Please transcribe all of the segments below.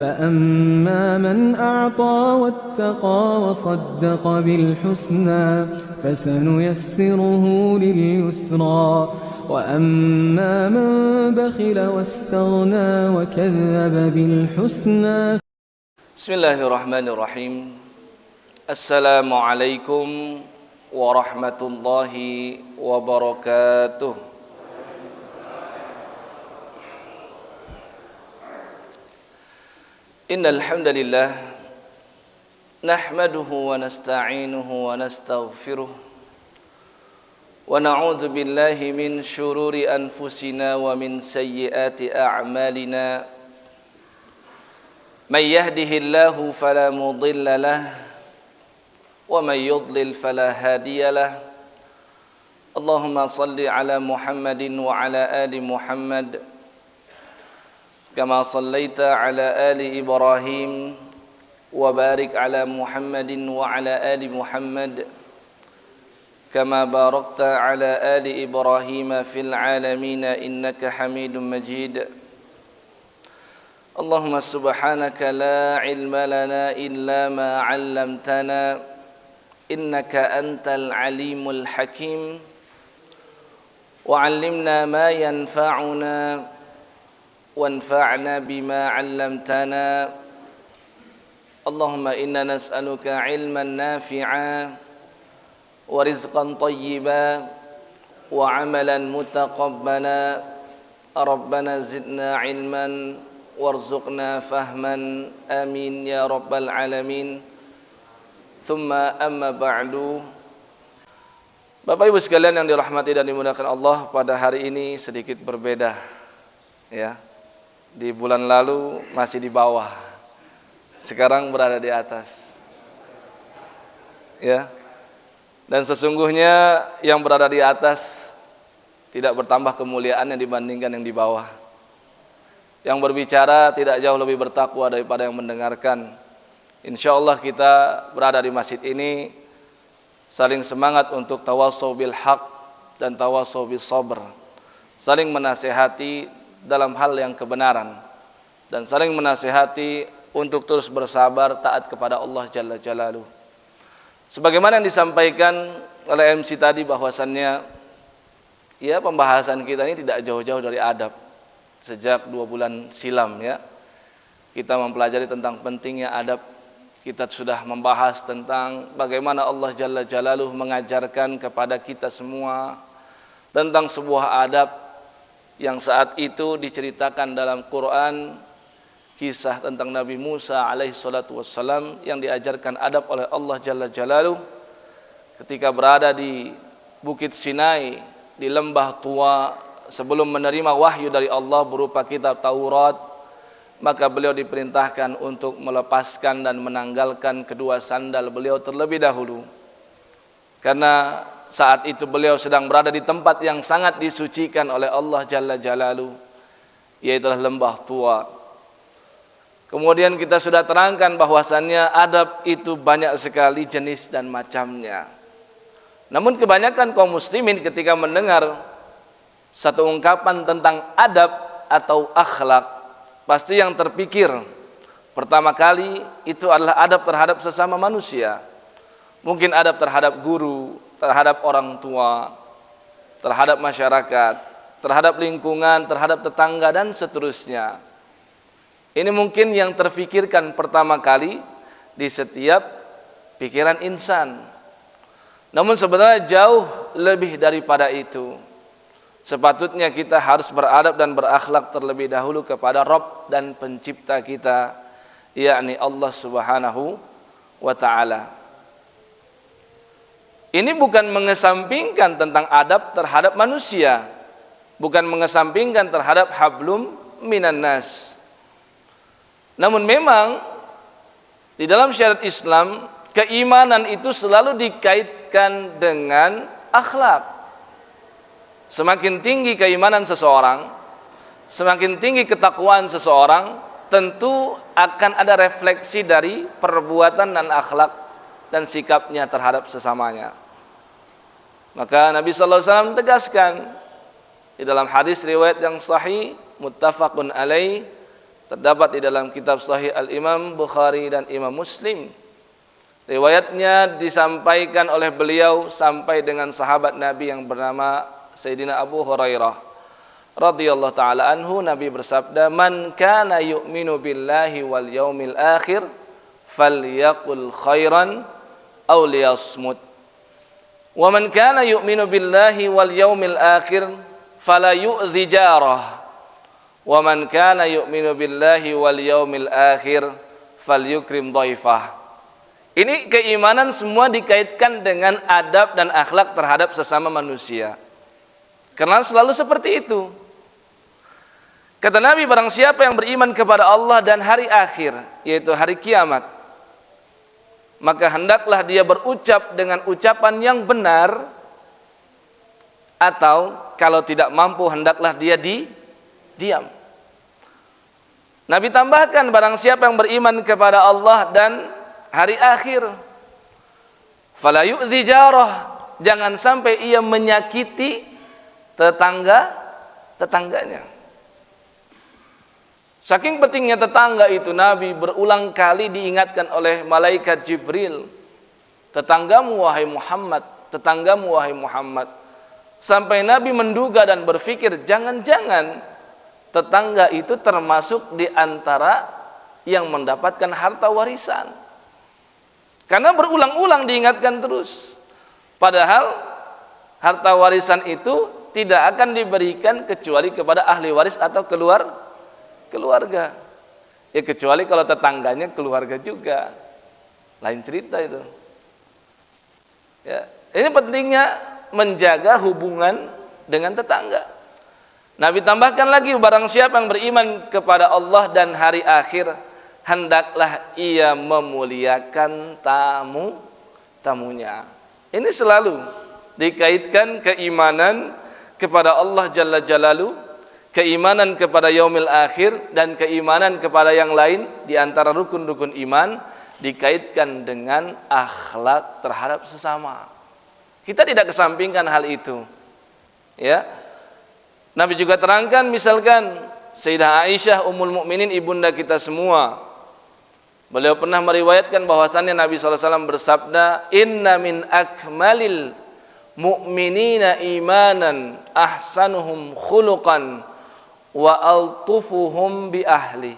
فأما من أعطى واتقى وصدق بالحسنى فسنيسره لليسرى وأما من بخل واستغنى وكذب بالحسنى. بسم الله الرحمن الرحيم. السلام عليكم ورحمة الله وبركاته. إن الحمد لله نحمده ونستعينه ونستغفره ونعوذ بالله من شرور أنفسنا ومن سيئات أعمالنا. من يهده الله فلا مضل له ومن يضلل فلا هادي له. اللهم صل على محمد وعلى آل محمد كما صليت على آل إبراهيم وبارك على محمد وعلى آل محمد كما باركت على آل إبراهيم في العالمين إنك حميد مجيد. اللهم سبحانك لا علم لنا إلا ما علمتنا إنك أنت العليم الحكيم. وعلمنا ما ينفعنا وانفعنا بما علمتنا. اللهم إنا نسألك علما نافعا ورزقا طيبا وعملا متقبلا. ربنا زدنا علما وارزقنا فهما آمين يا رب العالمين. ثم أما بعد. Bapak Ibu sekalian yang dirahmati dan dimuliakan Allah, pada hari ini sedikit berbeda ya. Di bulan lalu masih di bawah, sekarang berada di atas ya. Dan sesungguhnya yang berada di atas tidak bertambah kemuliaannya dibandingkan yang di bawah. Yang berbicara tidak jauh lebih bertakwa daripada yang mendengarkan. Insyaallah kita berada di masjid ini saling semangat untuk tawassaw bil haq dan tawassaw bis sabr, saling menasihati dalam hal yang kebenaran dan saling menasihati untuk terus bersabar taat kepada Allah Jalla Jalaluh. Sebagaimana yang disampaikan oleh MC tadi bahwasannya ya, pembahasan kita ini tidak jauh-jauh dari adab. Sejak 2 bulan silam ya, kita mempelajari tentang pentingnya adab. Kita sudah membahas tentang bagaimana Allah Jalla Jalaluh mengajarkan kepada kita semua tentang sebuah adab yang saat itu diceritakan dalam Quran, kisah tentang Nabi Musa alaihi salatu wassalam yang diajarkan adab oleh Allah Jalla Jalaluh ketika berada di Bukit Sinai, di lembah tua, sebelum menerima wahyu dari Allah berupa kitab Taurat. Maka beliau diperintahkan untuk melepaskan dan menanggalkan kedua sandal beliau terlebih dahulu, karena saat itu beliau sedang berada di tempat yang sangat disucikan oleh Allah Jalla Jalaluh, yaitu lembah tua. Kemudian kita sudah terangkan bahwasannya adab itu banyak sekali jenis dan macamnya. Namun kebanyakan kaum muslimin ketika mendengar satu ungkapan tentang adab atau akhlak, pasti yang terpikir pertama kali itu adalah adab terhadap sesama manusia. Mungkin adab terhadap guru, terhadap orang tua, terhadap masyarakat, terhadap lingkungan, terhadap tetangga dan seterusnya. Ini mungkin yang terfikirkan pertama kali di setiap pikiran insan. Namun sebenarnya jauh lebih daripada itu. Sepatutnya kita harus beradab dan berakhlak terlebih dahulu kepada Rabb dan pencipta kita, yakni Allah Subhanahu wa ta'ala. Ini bukan mengesampingkan tentang adab terhadap manusia, bukan mengesampingkan terhadap hablum minan nas. Namun memang di dalam syariat Islam, keimanan itu selalu dikaitkan dengan akhlak. Semakin tinggi keimanan seseorang, semakin tinggi ketakwaan seseorang, tentu akan ada refleksi dari perbuatan dan akhlak dan sikapnya terhadap sesamanya. Maka Nabi sallallahu alaihi wasallam tegaskan di dalam hadis riwayat yang sahih muttafaqun alaih terdapat di dalam kitab Sahih Al-Imam Bukhari dan Imam Muslim. Riwayatnya disampaikan oleh beliau sampai dengan sahabat Nabi yang bernama Sayyidina Abu Hurairah radhiyallahu taala anhu. Nabi bersabda, "Man kana yu'minu billahi wal yaumil akhir falyaqul khairan aw liyasmut. Wa man kana yu'minu billahi wal yaumil akhir fala yu'dhi jarah. Wa man kana yu'minu billahi wal yaumil akhir falyukrim dhaifah." Ini keimanan semua dikaitkan dengan adab dan akhlak terhadap sesama manusia. Karena selalu seperti itu. Kata Nabi, barang siapa yang beriman kepada Allah dan hari akhir, yaitu hari kiamat, maka hendaklah dia berucap dengan ucapan yang benar, atau kalau tidak mampu hendaklah dia diam. Nabi tambahkan, barang siapa yang beriman kepada Allah dan hari akhir, fala yu'dhi jarah, jangan sampai ia menyakiti tetangganya. Saking pentingnya tetangga itu, Nabi berulang kali diingatkan oleh malaikat Jibril, tetanggamu wahai Muhammad, tetanggamu wahai Muhammad. Sampai Nabi menduga dan berpikir, jangan-jangan tetangga itu termasuk di antara yang mendapatkan harta warisan. Karena berulang-ulang diingatkan terus. Padahal harta warisan itu tidak akan diberikan kecuali kepada ahli waris atau keluarga. Ya kecuali kalau tetangganya keluarga juga. Lain cerita itu. Ya, ini pentingnya menjaga hubungan dengan tetangga. Nabi tambahkan lagi, barang siapa yang beriman kepada Allah dan hari akhir, hendaklah ia memuliakan tamunya. Ini selalu dikaitkan keimanan kepada Allah Jalla Jalaluhu, keimanan kepada yaumil akhir, dan keimanan kepada yang lain di antara rukun-rukun iman dikaitkan dengan akhlak terhadap sesama. Kita tidak kesampingkan hal itu. Ya. Nabi juga terangkan, misalkan Sayyidah Aisyah Ummul Mukminin, ibunda kita semua, beliau pernah meriwayatkan bahwasannya Nabi SAW bersabda, "Inna min akmalil mu'minina imanan ahsanuhum khuluqan wa altufuhum bi ahli."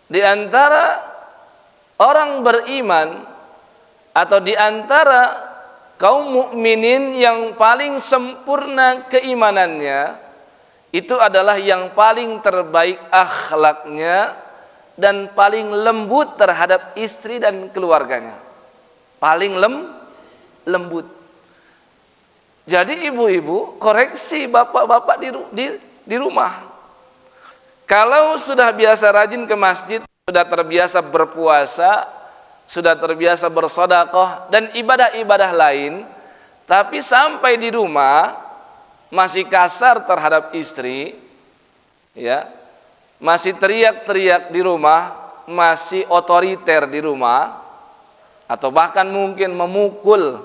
Di antara orang beriman atau di antara kaum mukminin yang paling sempurna keimanannya, itu adalah yang paling terbaik akhlaknya dan paling lembut terhadap istri dan keluarganya. Paling lembut. Jadi ibu-ibu, koreksi bapak-bapak di rumah. Kalau sudah biasa rajin ke masjid, sudah terbiasa berpuasa, sudah terbiasa bersedekah dan ibadah-ibadah lain, tapi sampai di rumah masih kasar terhadap istri, ya, masih teriak-teriak di rumah, masih otoriter di rumah, atau bahkan mungkin memukul,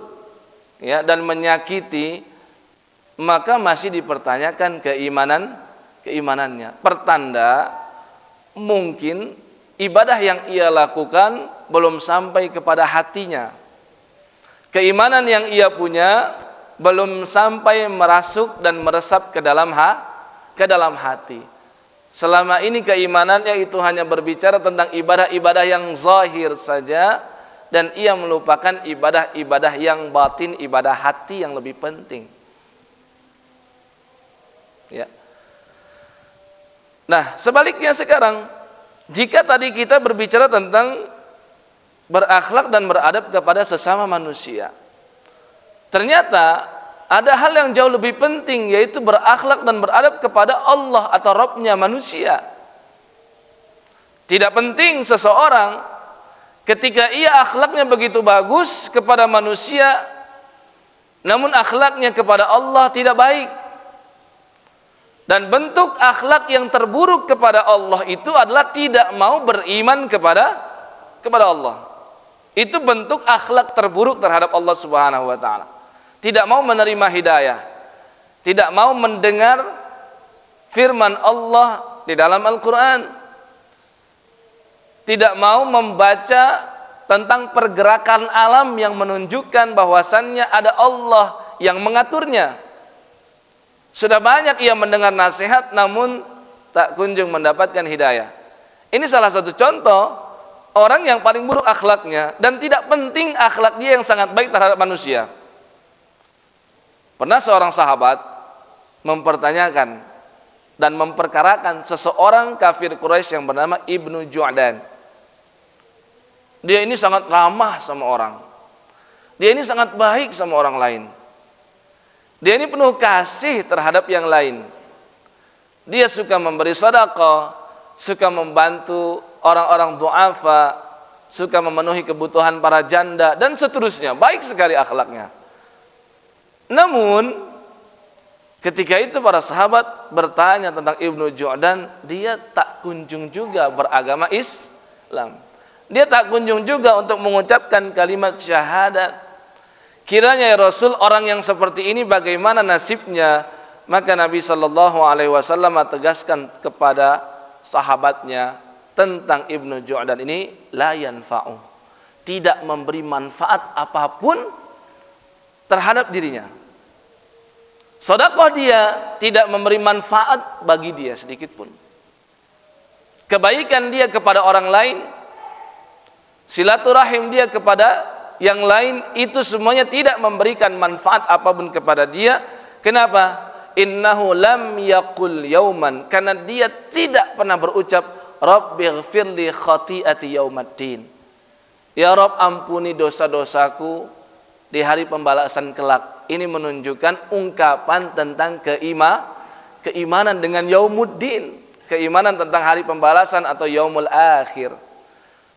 ya, dan menyakiti, maka masih dipertanyakan keimanannya. Pertanda mungkin ibadah yang ia lakukan belum sampai kepada hatinya. Keimanan yang ia punya belum sampai merasuk dan meresap ke dalam hati. Selama ini keimanannya itu hanya berbicara tentang ibadah-ibadah yang zahir saja, dan ia melupakan ibadah-ibadah yang batin, ibadah hati yang lebih penting. Ya. Nah, sebaliknya sekarang, jika tadi kita berbicara tentang berakhlak dan beradab kepada sesama manusia, ternyata ada hal yang jauh lebih penting, yaitu berakhlak dan beradab kepada Allah atau Rabbnya manusia. Tidak penting seseorang ketika ia akhlaknya begitu bagus kepada manusia, namun akhlaknya kepada Allah tidak baik. Dan bentuk akhlak yang terburuk kepada Allah itu adalah tidak mau beriman kepada Allah. Itu bentuk akhlak terburuk terhadap Allah Subhanahu wa taala. Tidak mau menerima hidayah, tidak mau mendengar firman Allah di dalam Al-Quran. Tidak mau membaca tentang pergerakan alam yang menunjukkan bahwasannya ada Allah yang mengaturnya. Sudah banyak ia mendengar nasihat namun tak kunjung mendapatkan hidayah. Ini salah satu contoh orang yang paling buruk akhlaknya dan tidak penting akhlak dia yang sangat baik terhadap manusia. Pernah seorang sahabat mempertanyakan dan memperkarakan seseorang kafir Quraisy yang bernama Ibnu Ju'dan. Dia ini sangat ramah sama orang. Dia ini sangat baik sama orang lain. Dia ini penuh kasih terhadap yang lain. Dia suka memberi sedekah, suka membantu orang-orang du'afa, suka memenuhi kebutuhan para janda dan seterusnya. Baik sekali akhlaknya. Namun ketika itu para sahabat bertanya tentang Ibnu Ju'dan, dia tak kunjung juga beragama Islam. Dia tak kunjung juga untuk mengucapkan kalimat syahadat. Kiranya ya Rasul, orang yang seperti ini bagaimana nasibnya? Maka Nabi SAW tegaskan kepada sahabatnya tentang Ibnu Ju'dan ini, la yanfa'u, tidak memberi manfaat apapun terhadap dirinya. Sedekah dia tidak memberi manfaat bagi dia sedikit pun. Kebaikan dia kepada orang lain, silaturahim dia kepada yang lain, itu semuanya tidak memberikan manfaat apapun kepada dia. Kenapa? Innahu lam yaqul yauman, karena dia tidak pernah berucap Rabbighfirli khati'ati yaumaddin. Ya Rabb, ampuni dosa-dosaku di hari pembalasan kelak. Ini menunjukkan ungkapan tentang keimanan dengan yaumuddin, keimanan tentang hari pembalasan atau yaumul akhir.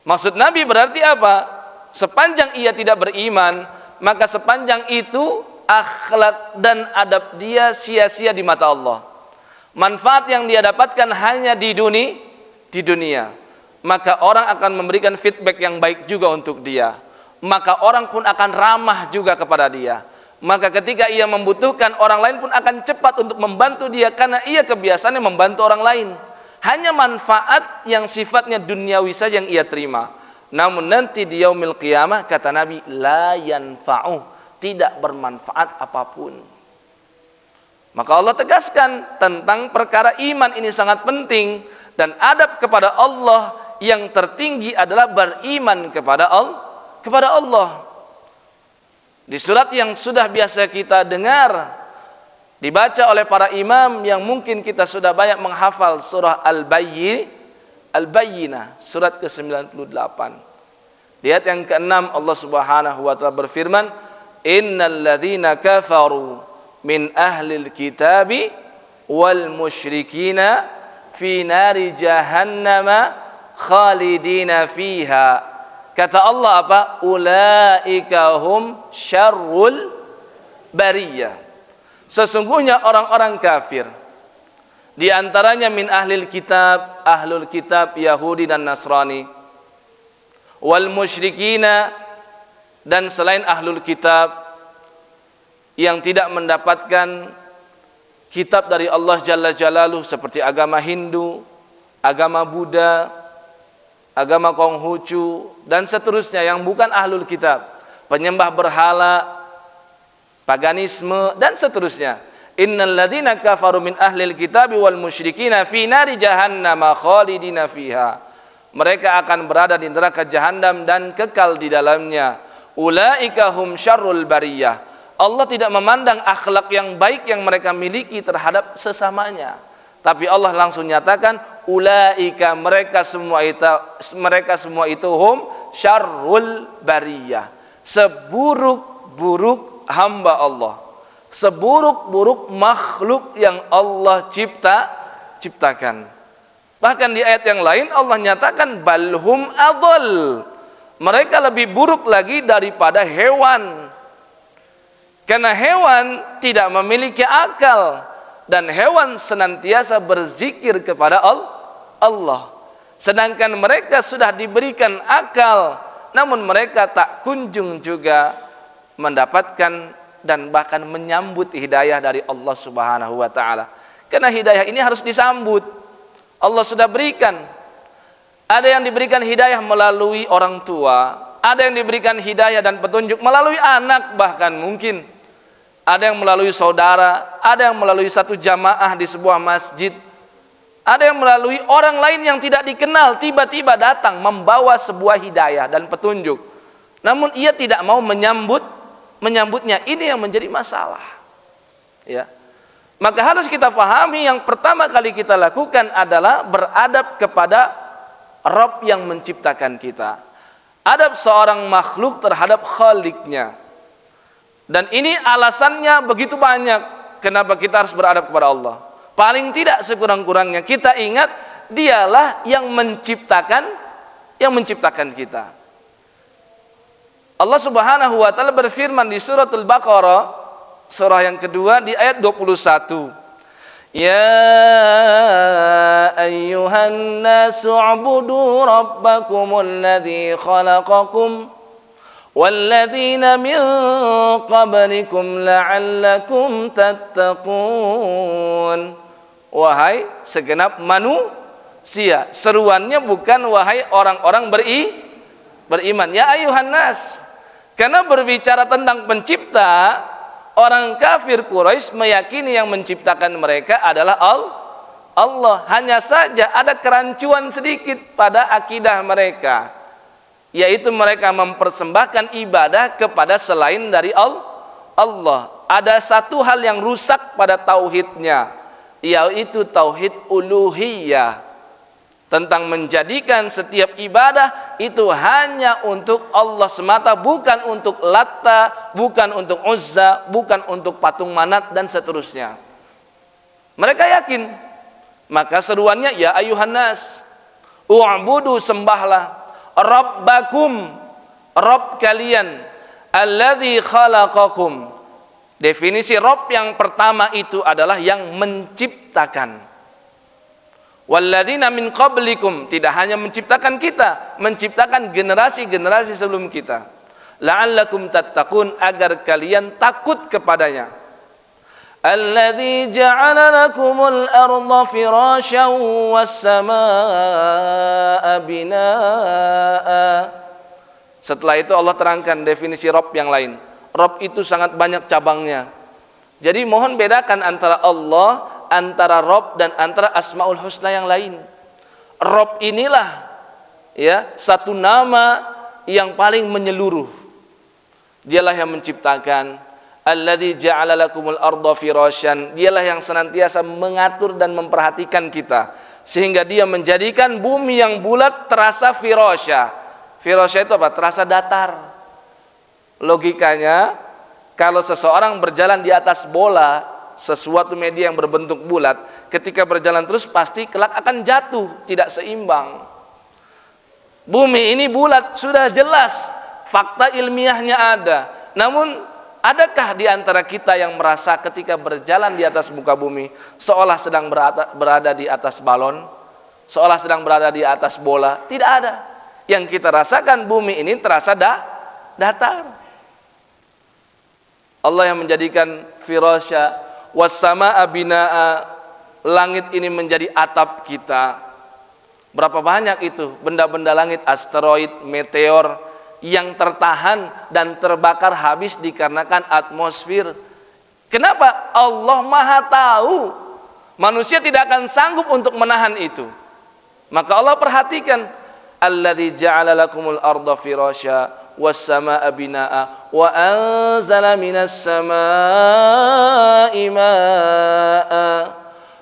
Maksud Nabi berarti apa? Sepanjang ia tidak beriman, maka sepanjang itu akhlak dan adab dia sia-sia di mata Allah. Manfaat yang dia dapatkan hanya di dunia. Maka orang akan memberikan feedback yang baik juga untuk dia. Maka orang pun akan ramah juga kepada dia. Maka ketika ia membutuhkan, orang lain pun akan cepat untuk membantu dia, karena ia kebiasaannya membantu orang lain. Hanya manfaat yang sifatnya duniawi saja yang ia terima. Namun nanti di yaumil qiyamah, kata Nabi, la yanfa'u, tidak bermanfaat apapun. Maka Allah tegaskan tentang perkara iman ini sangat penting, dan adab kepada Allah yang tertinggi adalah beriman kepada Allah. Di surat yang sudah biasa kita dengar dibaca oleh para imam yang mungkin kita sudah banyak menghafal, surah Al-Bayyinah, surat ke-98. Di ayat yang ke-6 Allah Subhanahu wa taala berfirman, innal ladzina kafaru min ahlil kitabi wal musyrikina fi nari jahannama khalidina fiha. Kata Allah apa? Ulaika hum syarrul bariyah. Sesungguhnya orang-orang kafir, di antaranya min ahlul kitab Yahudi dan Nasrani, wal musyrikina, dan selain ahlul kitab yang tidak mendapatkan kitab dari Allah Jalla Jalaluh, seperti agama Hindu, agama Buddha, agama Konghucu dan seterusnya yang bukan ahlul kitab, penyembah berhala, paganisme dan seterusnya. Innal ladzina kafaru min ahlil kitabi wal musyrikina fi nari jahannam khalidina fiha. Mereka akan berada di neraka jahanam dan kekal di dalamnya. Ulaika hum syarrul bariyah. Allah tidak memandang akhlak yang baik yang mereka miliki terhadap sesamanya, tapi Allah langsung nyatakan ulaika, mereka semua itu hum syarrul bariyah, seburuk-buruk hamba Allah, seburuk-buruk makhluk yang Allah ciptakan. Bahkan di ayat yang lain Allah nyatakan balhum adall, mereka lebih buruk lagi daripada hewan. Karena hewan tidak memiliki akal, dan hewan senantiasa berzikir kepada Allah. Sedangkan mereka sudah diberikan akal, namun mereka tak kunjung juga mendapatkan dan bahkan menyambut hidayah dari Allah Subhanahu wa taala. Karena hidayah ini harus disambut. Allah sudah berikan. Ada yang diberikan hidayah melalui orang tua, ada yang diberikan hidayah dan petunjuk melalui anak, bahkan mungkin ada yang melalui saudara, ada yang melalui satu jamaah di sebuah masjid, ada yang melalui orang lain yang tidak dikenal, tiba-tiba datang membawa sebuah hidayah dan petunjuk. Namun ia tidak mau menyambutnya. Ini yang menjadi masalah. Ya. Maka harus kita pahami, yang pertama kali kita lakukan adalah beradab kepada Rabb yang menciptakan kita. Adab seorang makhluk terhadap Khaliknya. Dan ini alasannya begitu banyak kenapa kita harus beradab kepada Allah. Paling tidak sekurang-kurangnya kita ingat dialah yang menciptakan kita. Allah Subhanahu wa taala berfirman di surat Al-Baqarah, surah yang kedua di ayat 21. Ya ayyuhan nasu ubudu rabbakumul ladzi khalaqakum walladzina min qablikum la'allakum tattaqun. Wahai segenap manusia. Seruannya bukan wahai orang-orang beriman. Ya ayyuhan nas. Karena berbicara tentang pencipta, orang kafir Quraisy meyakini yang menciptakan mereka adalah Allah. Hanya saja ada kerancuan sedikit pada akidah mereka, yaitu mereka mempersembahkan ibadah kepada selain dari Allah. Ada satu hal yang rusak pada tauhidnya, yaitu tauhid uluhiyah, tentang menjadikan setiap ibadah itu hanya untuk Allah semata, bukan untuk Latta, bukan untuk Uzza, bukan untuk patung Manat dan seterusnya. Mereka yakin. Maka seruannya ya ayuhan nas, u'budu, sembahlah rabbakum, Rabb kalian, alladzi khalaqakum. Definisi Rabb yang pertama itu adalah yang menciptakan. Walladzina min qablikum, tidak hanya menciptakan kita, menciptakan generasi-generasi sebelum kita. La'allakum tattaqun, agar kalian takut kepadanya. Alladzi ja'ala lakumul arda firasyan was samaa'a binaa'a. Setelah itu Allah terangkan definisi Rabb yang lain. Rabb itu sangat banyak cabangnya. Jadi mohon bedakan antara Allah, antara Rabb dan antara Asmaul Husna yang lain. Rabb inilah ya satu nama yang paling menyeluruh. Dialah yang menciptakan. Alladzi ja'ala lakumul arda firasyan. Dialah yang senantiasa mengatur dan memperhatikan kita, sehingga dia menjadikan bumi yang bulat terasa firasya. Firasya itu apa? Terasa datar. Logikanya, kalau seseorang berjalan di atas bola, sesuatu media yang berbentuk bulat, ketika berjalan terus pasti kelak akan jatuh, tidak seimbang. Bumi ini bulat, sudah jelas, fakta ilmiahnya ada. Namun, adakah di antara kita yang merasa ketika berjalan di atas muka bumi seolah sedang berada di atas balon, seolah sedang berada di atas bola? Tidak ada. Yang kita rasakan bumi ini terasa datar. Allah yang menjadikan firasya was-samaa'a binaa'a, langit ini menjadi atap kita. Berapa banyak itu benda-benda langit, asteroid, meteor yang tertahan dan terbakar habis dikarenakan atmosfer. Kenapa? Allah Maha tahu. Manusia tidak akan sanggup untuk menahan itu. Maka Allah perhatikan, alladzi ja'ala lakumul arda firasya was-samaa'a binaa'a wa anzala minas samaa'i maa'a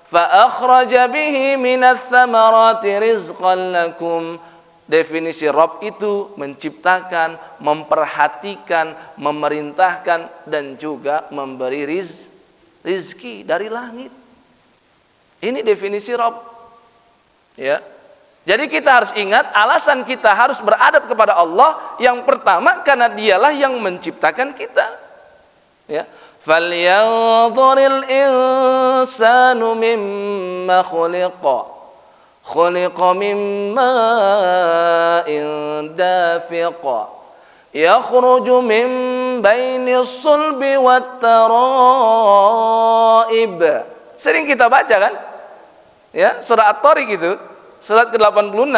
fa akhraja bihi minats thamarati rizqan lakum. Definisi Rabb itu menciptakan, memperhatikan, memerintahkan dan juga memberi rizki dari langit. Ini definisi Rabb. Ya. Jadi kita harus ingat, alasan kita harus beradab kepada Allah yang pertama karena dialah yang menciptakan kita. Ya. Falyanzuril insanu mimma khuliqa. Khuliqa min ma'in dafiqa. Yakhruju min bainis sulbi wat taraib. Sering kita baca kan? Ya, surah At-Tariq itu, surat ke-86,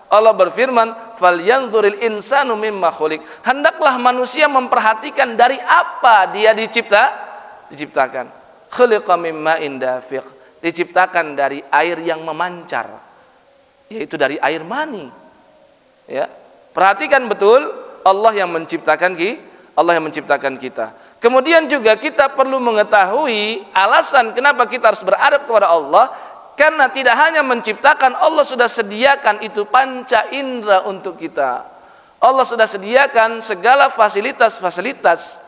Allah berfirman, "Falyanzuril insanu mimma khuliq." Hendaklah manusia memperhatikan dari apa dia diciptakan. Khuliqa mimma indafiq. Diciptakan dari air yang memancar, yaitu dari air mani. Ya. Perhatikan betul, Allah yang menciptakan kita. Kemudian juga kita perlu mengetahui alasan kenapa kita harus beradab kepada Allah. Karena tidak hanya menciptakan, Allah sudah sediakan itu panca indera untuk kita. Allah sudah sediakan segala fasilitas-fasilitas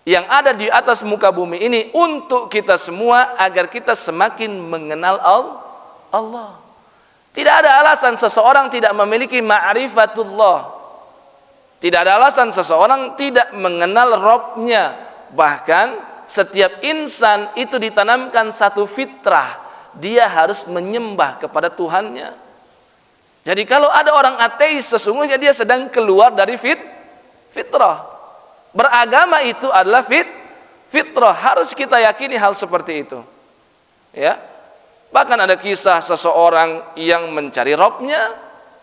yang ada di atas muka bumi ini untuk kita semua agar kita semakin mengenal Allah. Tidak ada alasan seseorang tidak memiliki ma'rifatullah. Tidak ada alasan seseorang tidak mengenal Rabb-nya. Bahkan setiap insan itu ditanamkan satu fitrah. Dia harus menyembah kepada Tuhannya. Jadi kalau ada orang ateis, sesungguhnya dia sedang keluar dari fitrah. Beragama itu adalah fitrah. Harus kita yakini hal seperti itu. Ya. Bahkan ada kisah seseorang yang mencari Rabb-nya,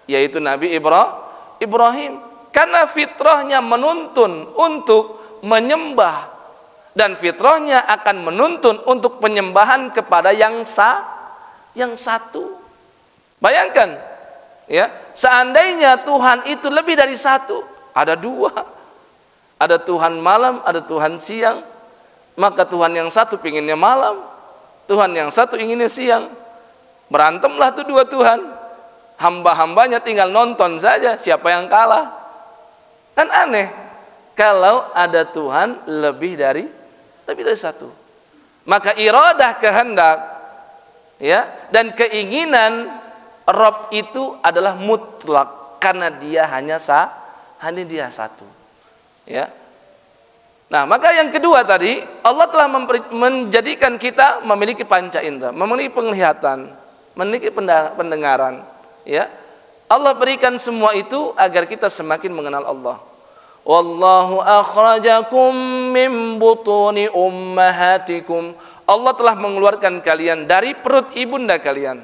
yaitu Nabi Ibrahim. Karena fitrahnya menuntun untuk menyembah. Dan fitrahnya akan menuntun untuk penyembahan kepada yang satu. Bayangkan, ya, seandainya Tuhan itu lebih dari satu, ada dua. Ada Tuhan malam, ada Tuhan siang. Maka Tuhan yang satu pinginnya malam, Tuhan yang satu inginnya siang. Berantemlah tuh dua Tuhan. Hamba-hambanya tinggal nonton saja siapa yang kalah. Kan aneh kalau ada Tuhan lebih dari satu. Maka iradah, kehendak, ya, dan keinginan Rabb itu adalah mutlak karena dia hanya dia satu. Ya. Nah, maka yang kedua tadi, Allah telah menjadikan kita memiliki panca indera, memiliki penglihatan, memiliki pendengaran, ya. Allah berikan semua itu agar kita semakin mengenal Allah. Wallahu akhrajakum min butuni ummahatikum. Allah telah mengeluarkan kalian dari perut ibunda kalian.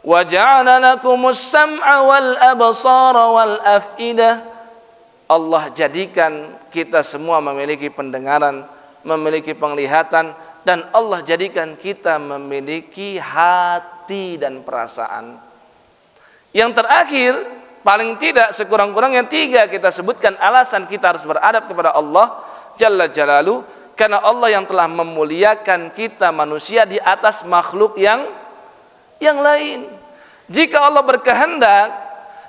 Wa ja'ala lakumus sam'a wal absara wal af'idah. Allah jadikan kita semua memiliki pendengaran, memiliki penglihatan, dan Allah jadikan kita memiliki hati dan perasaan. Yang terakhir, paling tidak sekurang-kurangnya 3 kita sebutkan alasan kita harus beradab kepada Allah Jalla Jalaluhu, karena Allah yang telah memuliakan kita manusia di atas makhluk yang lain. Jika Allah berkehendak,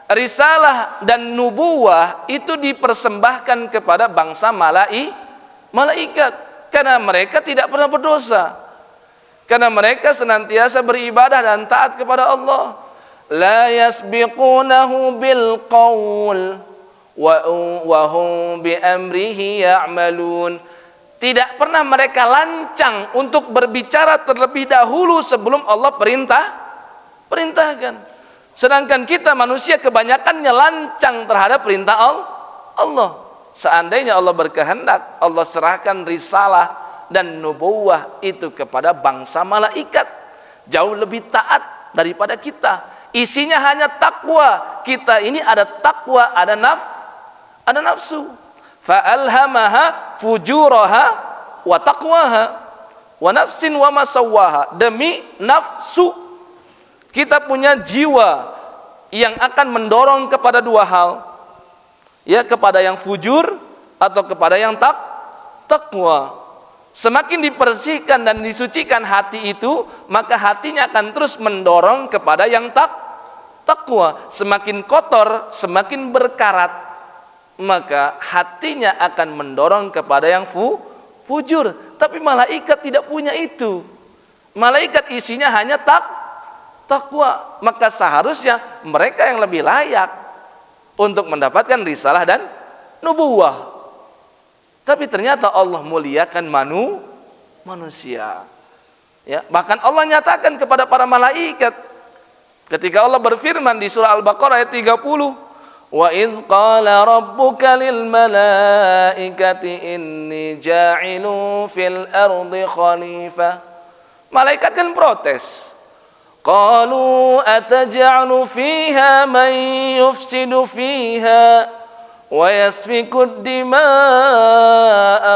risalah dan nubuwah itu dipersembahkan kepada bangsa malaikat, karena mereka tidak pernah berdosa, karena mereka senantiasa beribadah dan taat kepada Allah. La yasbiqunahu bil qaul wa hum bi amrihi ya'malun. Tidak pernah mereka lancang untuk berbicara terlebih dahulu sebelum Allah perintahkan. Sedangkan kita manusia kebanyakannya lancang terhadap perintah Allah. Seandainya Allah berkehendak, Allah serahkan risalah dan nubuwah itu kepada bangsa malaikat, jauh lebih taat daripada kita. Isinya hanya takwa. Kita ini ada takwa, ada nafsu. Fa'alhamaha fujuraha wa taqwaha wa nafsin wa ma sawwaha. Demi nafsu, kita punya jiwa yang akan mendorong kepada 2 hal. Ya, kepada yang fujur atau kepada yang takwa. Semakin dibersihkan dan disucikan hati itu, maka hatinya akan terus mendorong kepada yang takwa. Semakin kotor, semakin berkarat, maka hatinya akan mendorong kepada yang fujur. Tapi malaikat tidak punya itu. Malaikat isinya hanya takwa. Maka seharusnya mereka yang lebih layak untuk mendapatkan risalah dan nubuwah. Tapi ternyata Allah muliakan manusia. Ya, bahkan Allah nyatakan kepada para malaikat ketika Allah berfirman di surah Al-Baqarah ayat 30, "Wa idz qala rabbuka lil malaikati inni ja'ilun fil ardi khalifah." Malaikat kan protes. Qalu ataj'alu fiha man yufsidu fiha wa yasfiku dima'a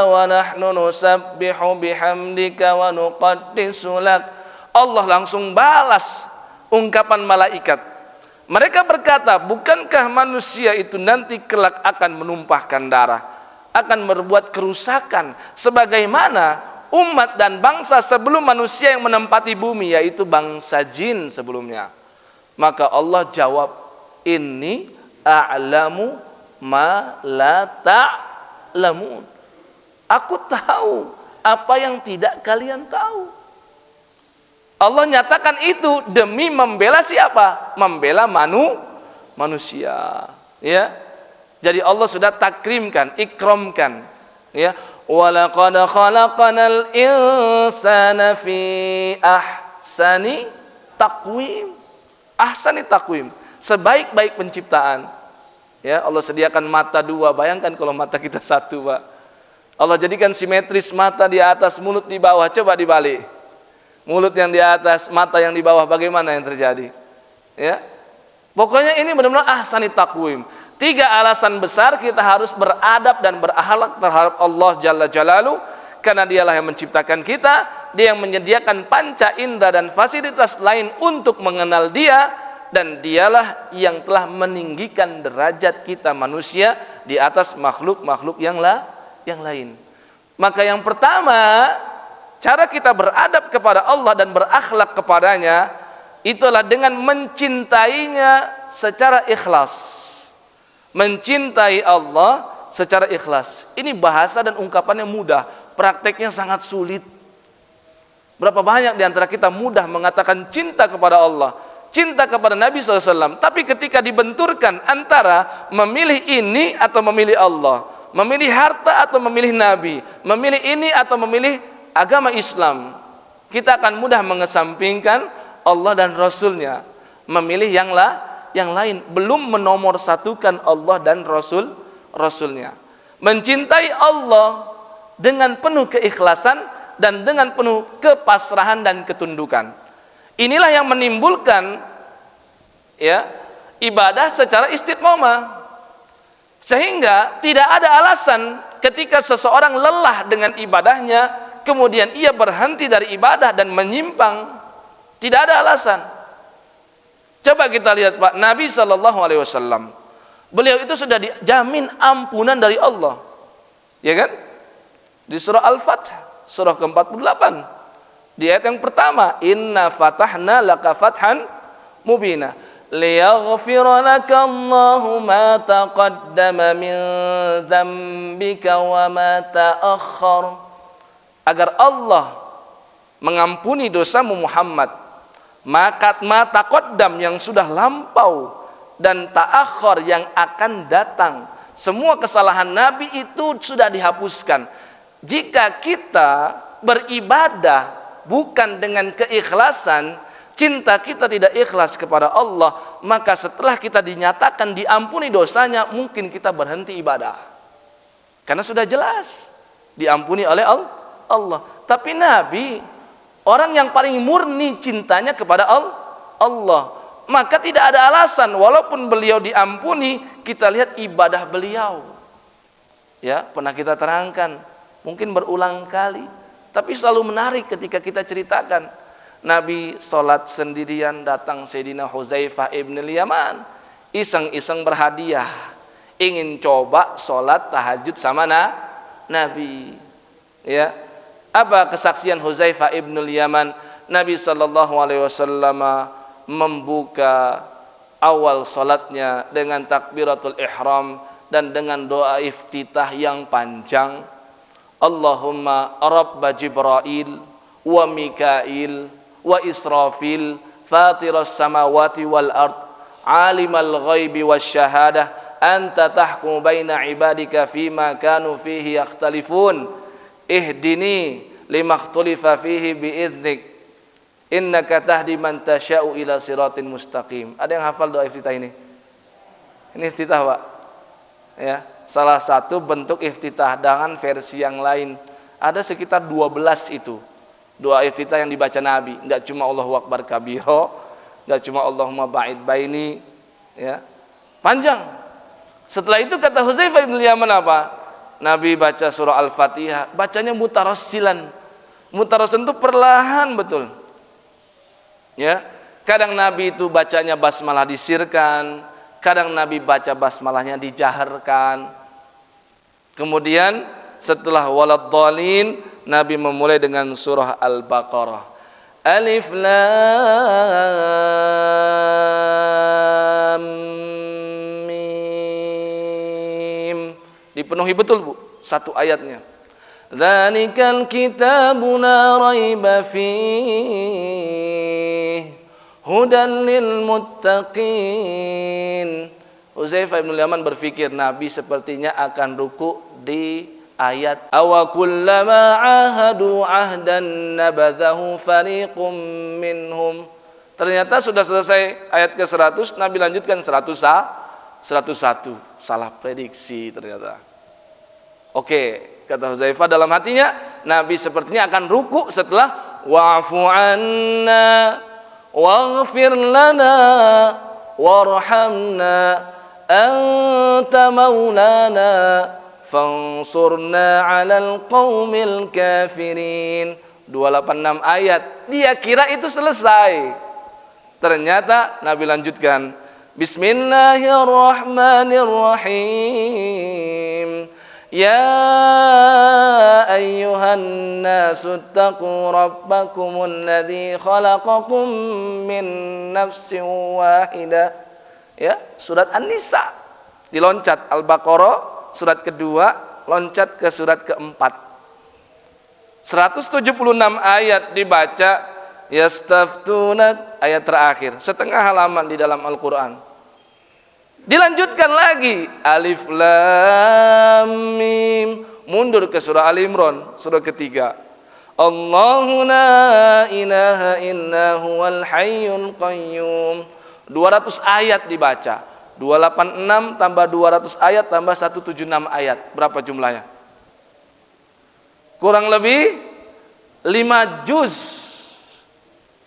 wa nahnu nusabbihu bihamdika wa nuqaddisu lak. Allah langsung balas ungkapan malaikat. Mereka berkata, bukankah manusia itu nanti kelak akan menumpahkan darah, akan berbuat kerusakan sebagaimana umat dan bangsa sebelum manusia yang menempati bumi, yaitu bangsa jin sebelumnya. Maka Allah jawab, inni a'lamu ma la ta'lamun. Aku tahu apa yang tidak kalian tahu. Allah nyatakan itu demi membela siapa? Membela manusia. Ya. Jadi Allah sudah takrimkan, ikramkan. Ya. Walaqad khalaqanal insana fi ahsani taqwim. Ahsani taqwim. Sebaik-baik penciptaan. Ya, Allah sediakan mata dua. Bayangkan kalau mata kita satu, Pak. Allah jadikan simetris, mata di atas, mulut di bawah. Coba dibalik. Mulut yang di atas, mata yang di bawah, bagaimana yang terjadi? Ya. Pokoknya ini benar-benar ahsani taqwim. 3 alasan besar kita harus beradab dan berakhlak terhadap Allah Jalla Jalaluhu, karena dialah yang menciptakan kita, dia yang menyediakan panca indera dan fasilitas lain untuk mengenal dia, dan dialah yang telah meninggikan derajat kita manusia di atas makhluk-makhluk yang lain. Maka yang pertama, cara kita beradab kepada Allah dan berakhlak kepadanya, itulah dengan mencintainya secara ikhlas. Mencintai Allah secara ikhlas. Ini bahasa dan ungkapannya mudah, prakteknya sangat sulit. Berapa banyak di antara kita mudah mengatakan cinta kepada Allah, cinta kepada Nabi SAW, tapi ketika dibenturkan antara memilih ini atau memilih Allah, memilih harta atau memilih Nabi, memilih ini atau memilih agama Islam, kita akan mudah mengesampingkan Allah dan Rasulnya, memilih yang lain, belum menomorsatukan Allah dan Rasulnya. Mencintai Allah dengan penuh keikhlasan dan dengan penuh kepasrahan dan ketundukan. Inilah yang menimbulkan ya ibadah secara istiqomah. Sehingga tidak ada alasan ketika seseorang lelah dengan ibadahnya, kemudian ia berhenti dari ibadah dan menyimpang. Tidak ada alasan. Coba kita lihat Pak, Nabi SAW, beliau itu sudah dijamin ampunan dari Allah, ya kan? Di surah Al-Fath, surah ke-48, di ayat yang pertama, Inna fatahna laka fathan mubina, liyaghfira laka Allahu ma taqaddama min dzambika wa ma ta'akhkhar, agar Allah mengampuni dosamu Muhammad, maka taqaddam yang sudah lampau dan ta'akhkhar yang akan datang. Semua kesalahan Nabi itu sudah dihapuskan. Jika kita beribadah bukan dengan keikhlasan, cinta kita tidak ikhlas kepada Allah, maka setelah kita dinyatakan diampuni dosanya, mungkin kita berhenti ibadah. Karena sudah jelas diampuni oleh Allah. Tapi Nabi, orang yang paling murni cintanya kepada Allah, maka tidak ada alasan walaupun beliau diampuni, kita lihat ibadah beliau. Ya, pernah kita terangkan, mungkin berulang kali, tapi selalu menarik ketika kita ceritakan. Nabi sholat sendirian, datang Sayyidina Huzaifah ibn al-Yaman, iseng-iseng berhadiah, ingin coba sholat tahajud sama Nabi. Ya. Apa kesaksian Huzaifah ibn al-Yaman? Nabi SAW membuka awal salatnya dengan takbiratul ihram dan dengan doa iftitah yang panjang. Allahumma rabba Jibril wa Mikail wa Israfil fatiras samawati wal ard alimal ghaibi wasyahadah anta tahkumu baina ibadika fima kanu fihi yakhtalifun ihdini limakhtulifa fihi biiznik innaka tahdi man tasya'u ila siratin mustaqim. Ada yang hafal doa iftitah ini? Ini iftitah Pak ya, salah satu bentuk iftitah. Dengan versi yang lain ada sekitar 12 itu doa iftitah yang dibaca Nabi. Enggak cuma Allahu Akbar kabiro, Enggak cuma Allahumma ba'id baini, ya. Panjang. Setelah itu kata Hudzaifah bin Yaman apa? Nabi baca surah Al-Fatihah, bacanya mutarassilan. Mutarassilan itu perlahan betul. Ya. Kadang Nabi itu bacanya basmalah disirkan, kadang Nabi baca basmalahnya dijaharkan. Kemudian setelah waladhdallin, Nabi memulai dengan surah Al-Baqarah. Alif Lam Mim. Dipenuhi betul, Bu, satu ayatnya. Dzalikal kitabu la raiba fihi hudan lil muttaqin. Hudzaifah bin Yaman berpikir Nabi sepertinya akan ruku di ayat awa kullama ahadu ahdan nabadhahu fariqum minhum. Ternyata sudah selesai ayat ke-100, Nabi lanjutkan 101. Salah prediksi ternyata. Oke, kata Hudzaifah dalam hatinya, Nabi sepertinya akan ruku setelah wa'fu anna waghfir lana warhamna anta maulana fansurna 'alal qaumil kafirin. 286 ayat. Dia kira itu selesai. Ternyata Nabi lanjutkan, Bismillahirrahmanirrahim. Ya ayyuhan nasu taqu rabbakumul ladzi khalaqakum min nafsin wahidah. Ya, surat An-Nisa. Diloncat Al-Baqarah surat kedua, loncat ke surat keempat. 176 ayat dibaca, yastaftunak, ayat terakhir, setengah halaman di dalam Al-Quran. Dilanjutkan lagi, Alif Lam Mim, mundur ke surah Al-Imran, surah ketiga. Allahu la ilaha illa huwal hayyul qayyum. 200 ayat dibaca. 286 tambah 200 ayat tambah 176 ayat. Berapa jumlahnya? Kurang lebih 5 juz.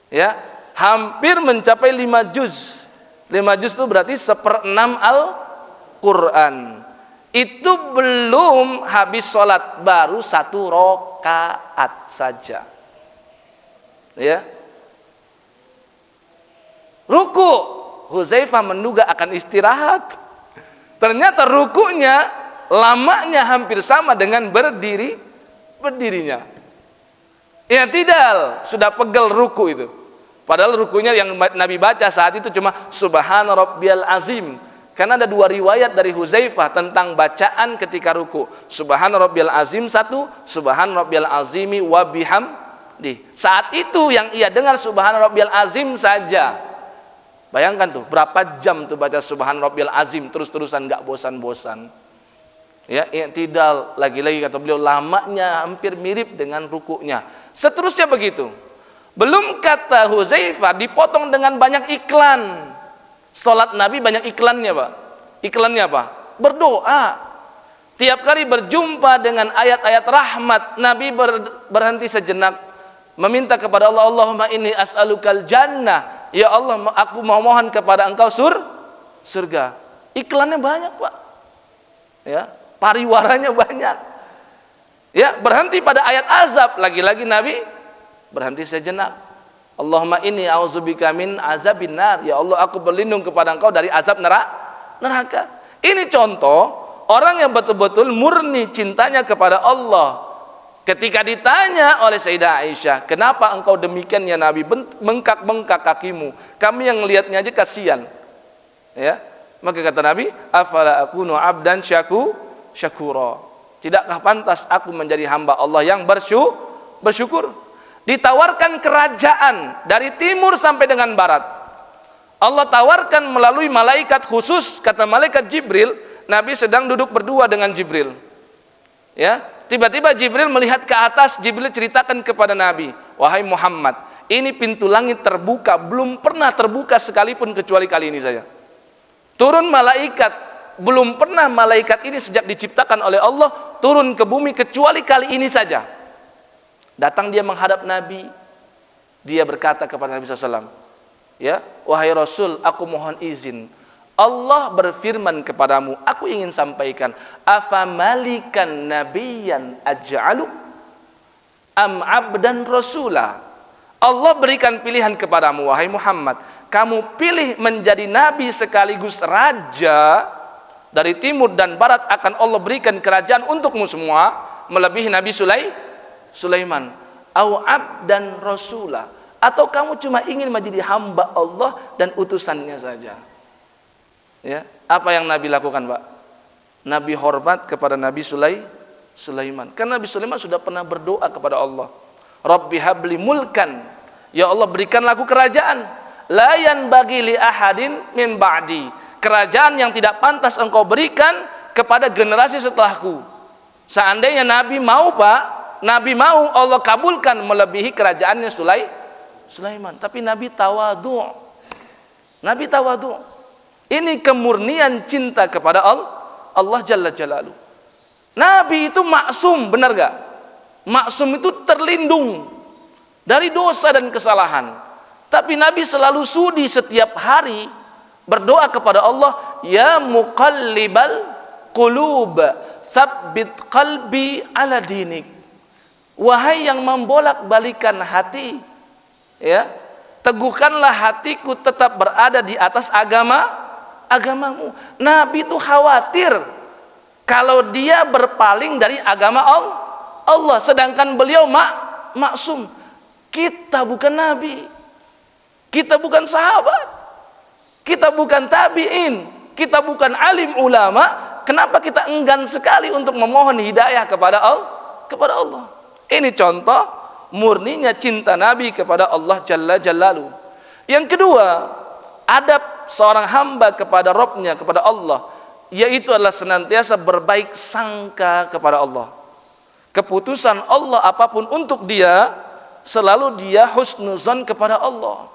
Ya, hampir mencapai 5 juz. 5 juz itu berarti 1/6 Al-Quran. Itu belum habis sholat, baru 1 rakaat saja. Ya. Ruku, Hudzaifah menduga akan istirahat. Ternyata rukunya lamanya hampir sama dengan berdirinya. I'tidal, sudah pegel ruku itu. Padahal rukunya yang Nabi baca saat itu cuma Subhana Rabbiyal Azim. Karena ada 2 riwayat dari Hudzaifah tentang bacaan ketika ruku. Subhana Rabbiyal Azim 1, Subhana Rabbiyal Azimi wa bihamdi. Saat itu yang ia dengar Subhana Rabbiyal Azim saja. Bayangkan tuh, berapa jam tuh baca Subhan Rabbiyal Azim terus-terusan, gak bosan-bosan. Ya, i'tidal, lagi-lagi kata beliau, lamanya hampir mirip dengan rukuknya. Seterusnya begitu. Belum kata Hudzaifah dipotong dengan banyak iklan. Salat Nabi banyak iklannya, Pak. Iklannya apa? Berdoa. Tiap kali berjumpa dengan ayat-ayat rahmat, Nabi berhenti sejenak, meminta kepada Allah, Allahumma inni as'alukal jannah. Ya Allah, aku mau mohon kepada Engkau surga. Iklannya banyak, Pak. Ya, pariwaranya banyak. Ya, berhenti pada ayat azab, lagi-lagi Nabi berhenti sejenak. Allahumma inni a'udzubika min azabin nar. Ya Allah, aku berlindung kepada Engkau dari azab neraka. Ini contoh orang yang betul-betul murni cintanya kepada Allah. Ketika ditanya oleh Sayyidah Aisyah, kenapa engkau demikian ya Nabi, bengkak-bengkak kakimu, kami yang melihatnya aja kasihan. Ya, maka kata Nabi, afala akunu abdan syakura. Tidakkah pantas aku menjadi hamba Allah yang bersyukur? Ditawarkan kerajaan dari timur sampai dengan barat. Allah tawarkan melalui malaikat khusus, kata malaikat Jibril, Nabi sedang duduk berdua dengan Jibril. Ya, tiba-tiba Jibril melihat ke atas, Jibril ceritakan kepada Nabi, wahai Muhammad, ini pintu langit terbuka, belum pernah terbuka sekalipun kecuali kali ini saja. Turun malaikat, belum pernah malaikat ini sejak diciptakan oleh Allah turun ke bumi kecuali kali ini saja. Datang dia menghadap Nabi, dia berkata kepada Nabi SAW, Ya, wahai Rasul, aku mohon izin. Allah berfirman kepadamu, aku ingin sampaikan, afamalikan nabiyyan aj'alu am abdan rasula. Allah berikan pilihan kepadamu, wahai Muhammad, kamu pilih menjadi nabi sekaligus raja. Dari timur dan barat akan Allah berikan kerajaan untukmu semua, melebihi Nabi Sulaiman. Au abdan rasula, atau kamu cuma ingin menjadi hamba Allah dan utusannya saja. Ya, apa yang Nabi lakukan, Pak? Nabi hormat kepada Nabi Sulaiman. Karena Nabi Sulaiman sudah pernah berdoa kepada Allah. Rabbi habli mulkan. Ya Allah, berikanlah aku kerajaan. La yanbaghi li ahadin min ba'di. Kerajaan yang tidak pantas engkau berikan kepada generasi setelahku. Seandainya Nabi mau, Pak, Nabi mau, Allah kabulkan melebihi kerajaannya Sulaiman. Tapi Nabi tawadhu. Nabi tawadhu. Ini kemurnian cinta kepada Allah Jalla Jalaluhu. Nabi itu maksum, benar gak? Maksum itu terlindung dari dosa dan kesalahan. Tapi Nabi selalu sudi setiap hari berdoa kepada Allah, ya muqallibal qulub, sabbit qalbi ala dinik. Wahai yang membolak-balikan hati, ya, teguhkanlah hatiku tetap berada di atas agamamu. Nabi itu khawatir kalau dia berpaling dari agama Allah, sedangkan beliau maksum. Kita bukan nabi, kita bukan sahabat, kita bukan tabi'in, kita bukan alim ulama. Kenapa kita enggan sekali untuk memohon hidayah kepada Allah? Ini contoh murninya cinta Nabi kepada Allah Jalla Jalaluhu. Yang kedua, adab seorang hamba kepada Rabbnya, kepada Allah, yaitu adalah senantiasa berbaik sangka kepada Allah. Keputusan Allah apapun untuk dia, selalu dia husnuzan kepada Allah.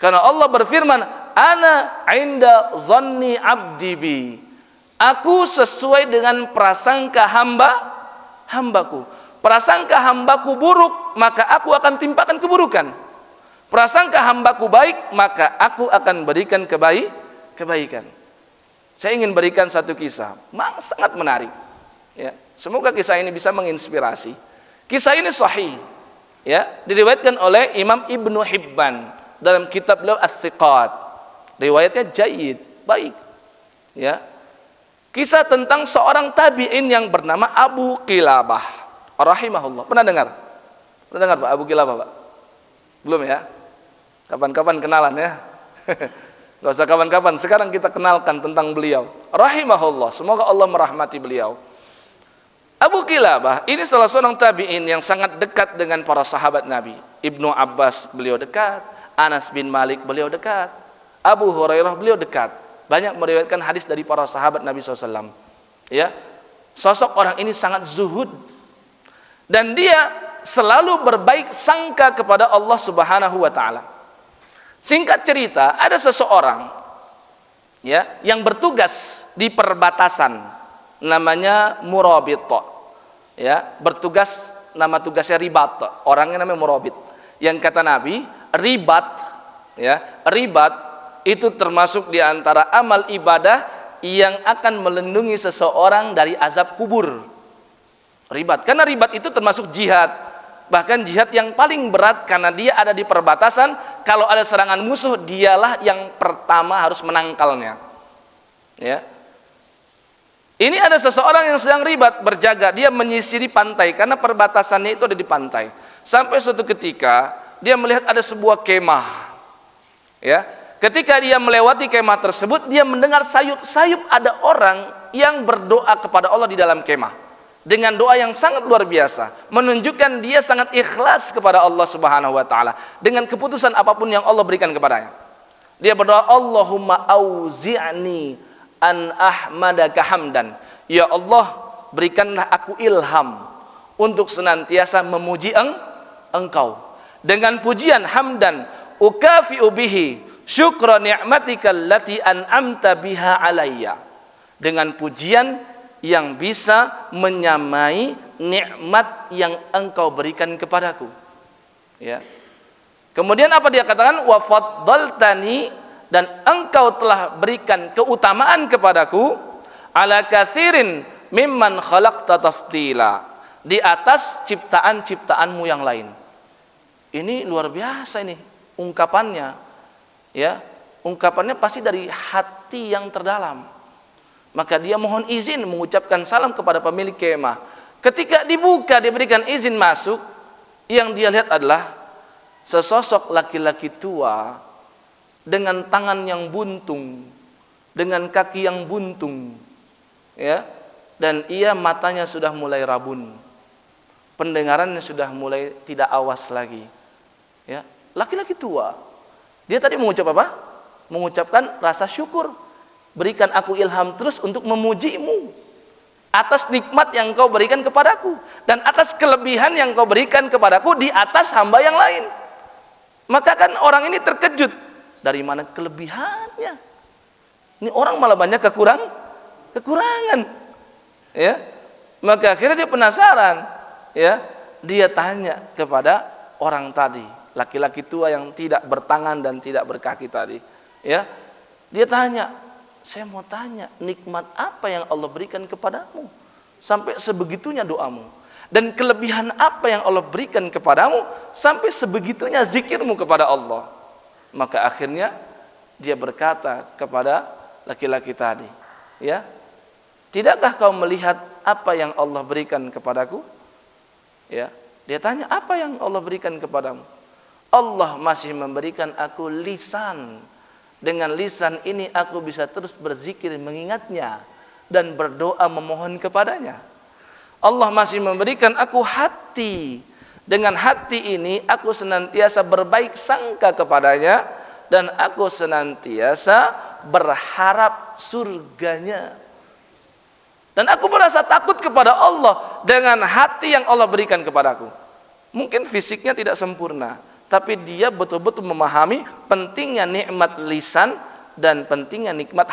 Karena Allah berfirman, ana inda zanni abdi bi. Aku sesuai dengan prasangka hambaku. Prasangka hambaku buruk, maka aku akan timpakan keburukan. Prasangka hambaku baik, maka aku akan berikan kebaikan. Saya ingin berikan satu kisah, sangat menarik. Ya, semoga kisah ini bisa menginspirasi. Kisah ini sahih, ya, diriwayatkan oleh Imam Ibnu Hibban dalam kitab beliau Ats-Tsiqat. Riwayatnya jayyid, baik. Ya. Kisah tentang seorang tabi'in yang bernama Abu Qilabah rahimahullah. Pernah dengar? Pernah dengar Pak Abu Qilabah, Pak? Belum ya? Kapan-kapan kenalan ya. Gak usah kapan-kapan, sekarang kita kenalkan tentang beliau. Rahimahullah, semoga Allah merahmati beliau. Abu Qilabah ini salah seorang tabi'in yang sangat dekat dengan para sahabat Nabi. Ibnu Abbas beliau dekat, Anas bin Malik beliau dekat, Abu Hurairah beliau dekat. Banyak meriwayatkan hadis dari para sahabat Nabi SAW. Ya, sosok orang ini sangat zuhud dan dia selalu berbaik sangka kepada Allah Subhanahu wa taala. Singkat cerita, ada seseorang, ya, yang bertugas di perbatasan, namanya murabit. Ya, bertugas, nama tugasnya ribat. Orangnya namanya murabit. Yang kata Nabi, ribat, ya, ribat itu termasuk di antara amal ibadah yang akan melindungi seseorang dari azab kubur. Ribat, karena ribat itu termasuk jihad. Bahkan jihad yang paling berat karena dia ada di perbatasan. Kalau ada serangan musuh, dialah yang pertama harus menangkalnya. Ya. Ini ada seseorang yang sedang ribat, berjaga, dia menyisiri pantai karena perbatasannya itu ada di pantai. Sampai suatu ketika dia melihat ada sebuah kemah. Ya. Ketika dia melewati kemah tersebut, dia mendengar sayup-sayup ada orang yang berdoa kepada Allah di dalam kemah. Dengan doa yang sangat luar biasa, menunjukkan dia sangat ikhlas kepada Allah Subhanahu wa taala dengan keputusan apapun yang Allah berikan kepadanya. Dia berdoa, Allahumma auzi'ni an ahmadaka hamdan. Ya Allah, berikanlah aku ilham untuk senantiasa memuji Engkau dengan pujian hamdan ukafi'u bihi syukra ni'matika allati an'amta biha alayya, dengan pujian yang bisa menyamai nikmat yang Engkau berikan kepadaku. Ya. Kemudian apa dia katakan? Wa faddaltani, dan engkau telah berikan keutamaan kepadaku ala katsirin mimman khalaqta tafdila, di atas ciptaan-ciptaanmu yang lain. Ini luar biasa ini ungkapannya, ya. Ungkapannya pasti dari hati yang terdalam. Maka dia mohon izin mengucapkan salam kepada pemilik kemah. Ketika dibuka, diberikan izin masuk, yang dia lihat adalah sesosok laki-laki tua dengan tangan yang buntung, dengan kaki yang buntung, ya, dan ia matanya sudah mulai rabun, pendengarannya sudah mulai tidak awas lagi, ya, laki-laki tua. Dia tadi mengucap apa? Mengucapkan rasa syukur, berikan aku ilham terus untuk memujimu atas nikmat yang kau berikan kepadaku dan atas kelebihan yang kau berikan kepadaku di atas hamba yang lain. Maka kan orang ini terkejut, dari mana kelebihannya? Ini orang malah banyak kekurangan, ya. Maka akhirnya dia penasaran, ya. Dia tanya kepada orang tadi, laki-laki tua yang tidak bertangan dan tidak berkaki tadi, ya. Dia tanya, saya mau tanya, nikmat apa yang Allah berikan kepadamu sampai sebegitunya doamu? Dan kelebihan apa yang Allah berikan kepadamu sampai sebegitunya zikirmu kepada Allah? Maka akhirnya dia berkata kepada laki-laki tadi, ya, tidakkah kau melihat apa yang Allah berikan kepadaku? Ya, dia tanya, apa yang Allah berikan kepadamu? Allah masih memberikan aku lisan. Dengan lisan ini aku bisa terus berzikir mengingatnya dan berdoa memohon kepadanya. Allah masih memberikan aku hati. Dengan hati ini aku senantiasa berbaik sangka kepadanya dan aku senantiasa berharap surganya. Dan aku merasa takut kepada Allah dengan hati yang Allah berikan kepadaku. Mungkin fisiknya tidak sempurna, tapi dia betul-betul memahami pentingnya nikmat lisan dan pentingnya nikmat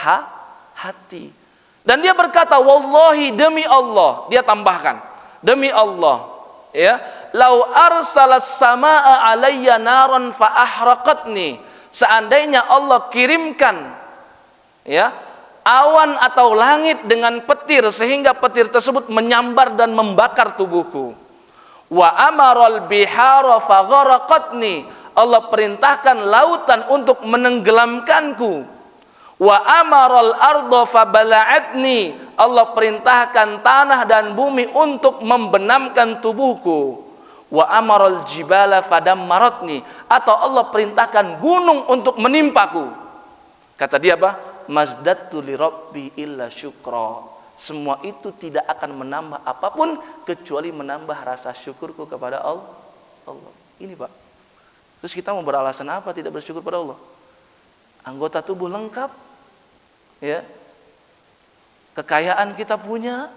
hati. Dan dia berkata, wallahi, demi Allah, dia tambahkan, demi Allah, ya, lau arsalas samaa alayya naran fa ahraqatni, seandainya Allah kirimkan, ya, awan atau langit dengan petir sehingga petir tersebut menyambar dan membakar tubuhku. Wa amaral bihara fa gharaqatni, Allah perintahkan lautan untuk menenggelamkanku. Wa amaral arda fa bala'atni, Allah perintahkan tanah dan bumi untuk membenamkan tubuhku. Wa amaral jibala fadammaratni, atau Allah perintahkan gunung untuk menimpaku. Kata dia apa? Mazdadtu li rabbi illa syukra. Semua itu tidak akan menambah apapun kecuali menambah rasa syukurku kepada Allah. Ini Pak. Terus kita mau beralasan apa tidak bersyukur pada Allah? Anggota tubuh lengkap, ya, kekayaan kita punya,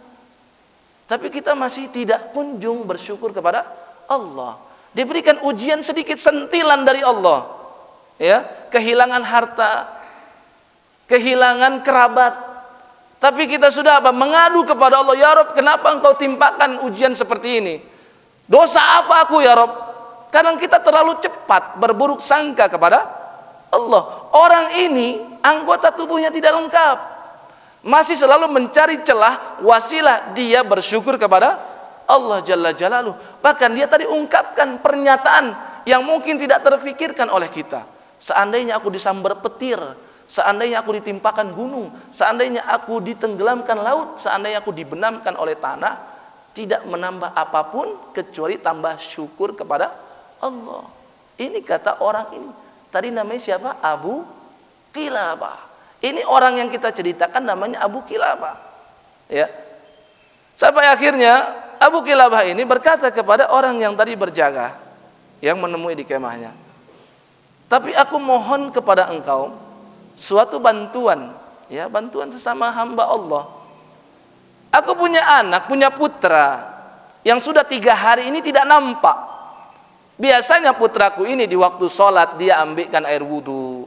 tapi kita masih tidak kunjung bersyukur kepada Allah. Diberikan ujian sedikit, sentilan dari Allah, ya, kehilangan harta, kehilangan kerabat, tapi kita sudah apa? Mengadu kepada Allah, ya Rabb, kenapa engkau timpakan ujian seperti ini? Dosa apa aku ya Rabb? Kadang kita terlalu cepat berburuk sangka kepada Allah. Orang ini anggota tubuhnya tidak lengkap, masih selalu mencari celah, wasilah dia bersyukur kepada Allah Jalla Jalaluh. Bahkan dia tadi ungkapkan pernyataan yang mungkin tidak terfikirkan oleh kita. Seandainya aku disambar petir, seandainya aku ditimpakan gunung, seandainya aku ditenggelamkan laut, seandainya aku dibenamkan oleh tanah, tidak menambah apapun kecuali tambah syukur kepada Allah. Ini kata orang ini. Tadi namanya siapa? Abu Qilabah. Ini orang yang kita ceritakan namanya Abu Qilabah, ya. Sampai akhirnya Abu Qilabah ini berkata kepada orang yang tadi berjaga, yang menemui di kemahnya, tapi aku mohon kepada engkau suatu bantuan, ya, bantuan sesama hamba Allah. Aku punya anak, punya putra yang sudah 3 hari ini tidak nampak. Biasanya putraku ini di waktu sholat dia ambilkan air wudu,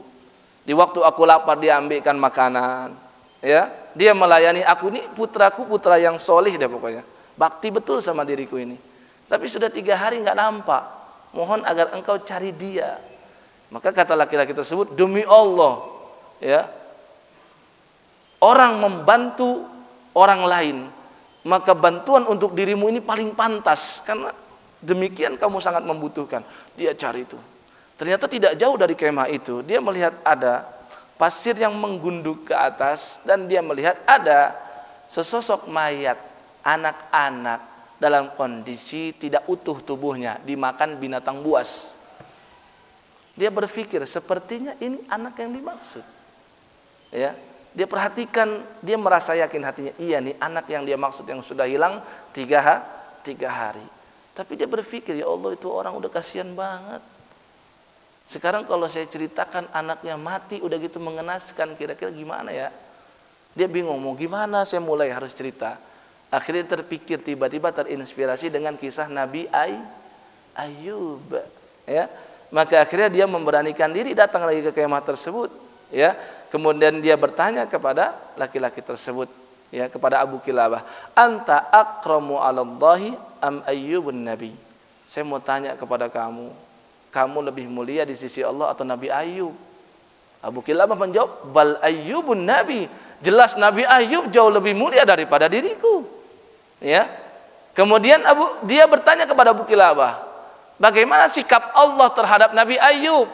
di waktu aku lapar dia ambilkan makanan, ya, dia melayani aku. Ini putraku, putra yang solih deh pokoknya, bakti betul sama diriku ini. Tapi sudah 3 hari nggak nampak. Mohon agar engkau cari dia, Maka kata laki-laki tersebut, demi Allah, ya, orang membantu orang lain, maka bantuan untuk dirimu ini paling pantas, karena demikian kamu sangat membutuhkan. Dia cari itu. Ternyata tidak jauh dari kemah itu, dia melihat ada pasir yang menggunduk ke atas, dan dia melihat ada sesosok mayat anak-anak dalam kondisi tidak utuh tubuhnya, dimakan binatang buas. Dia berpikir, sepertinya ini anak yang dimaksud. Ya, dia perhatikan, dia merasa yakin hatinya, iya nih anak yang dia maksud yang sudah hilang 3 hari. Tapi dia berpikir, ya Allah, itu orang udah kasihan banget. Sekarang kalau saya ceritakan anaknya mati, udah gitu mengenaskan, kira-kira gimana ya? Dia bingung, mau gimana saya mulai harus cerita. Akhirnya terpikir, tiba-tiba terinspirasi dengan kisah Nabi Ayub. Ya, maka akhirnya dia memberanikan diri datang lagi ke kemah tersebut. Ya, kemudian dia bertanya kepada laki-laki tersebut, ya, kepada Abu Kilabah, anta akramu 'alallahi am Ayyubun nabi? Saya mau tanya kepada kamu, kamu lebih mulia di sisi Allah atau Nabi Ayub? Abu Kilabah menjawab, bal Ayyubun nabi, jelas Nabi Ayub jauh lebih mulia daripada diriku. Ya, kemudian dia bertanya kepada Abu Kilabah, bagaimana sikap Allah terhadap Nabi Ayub?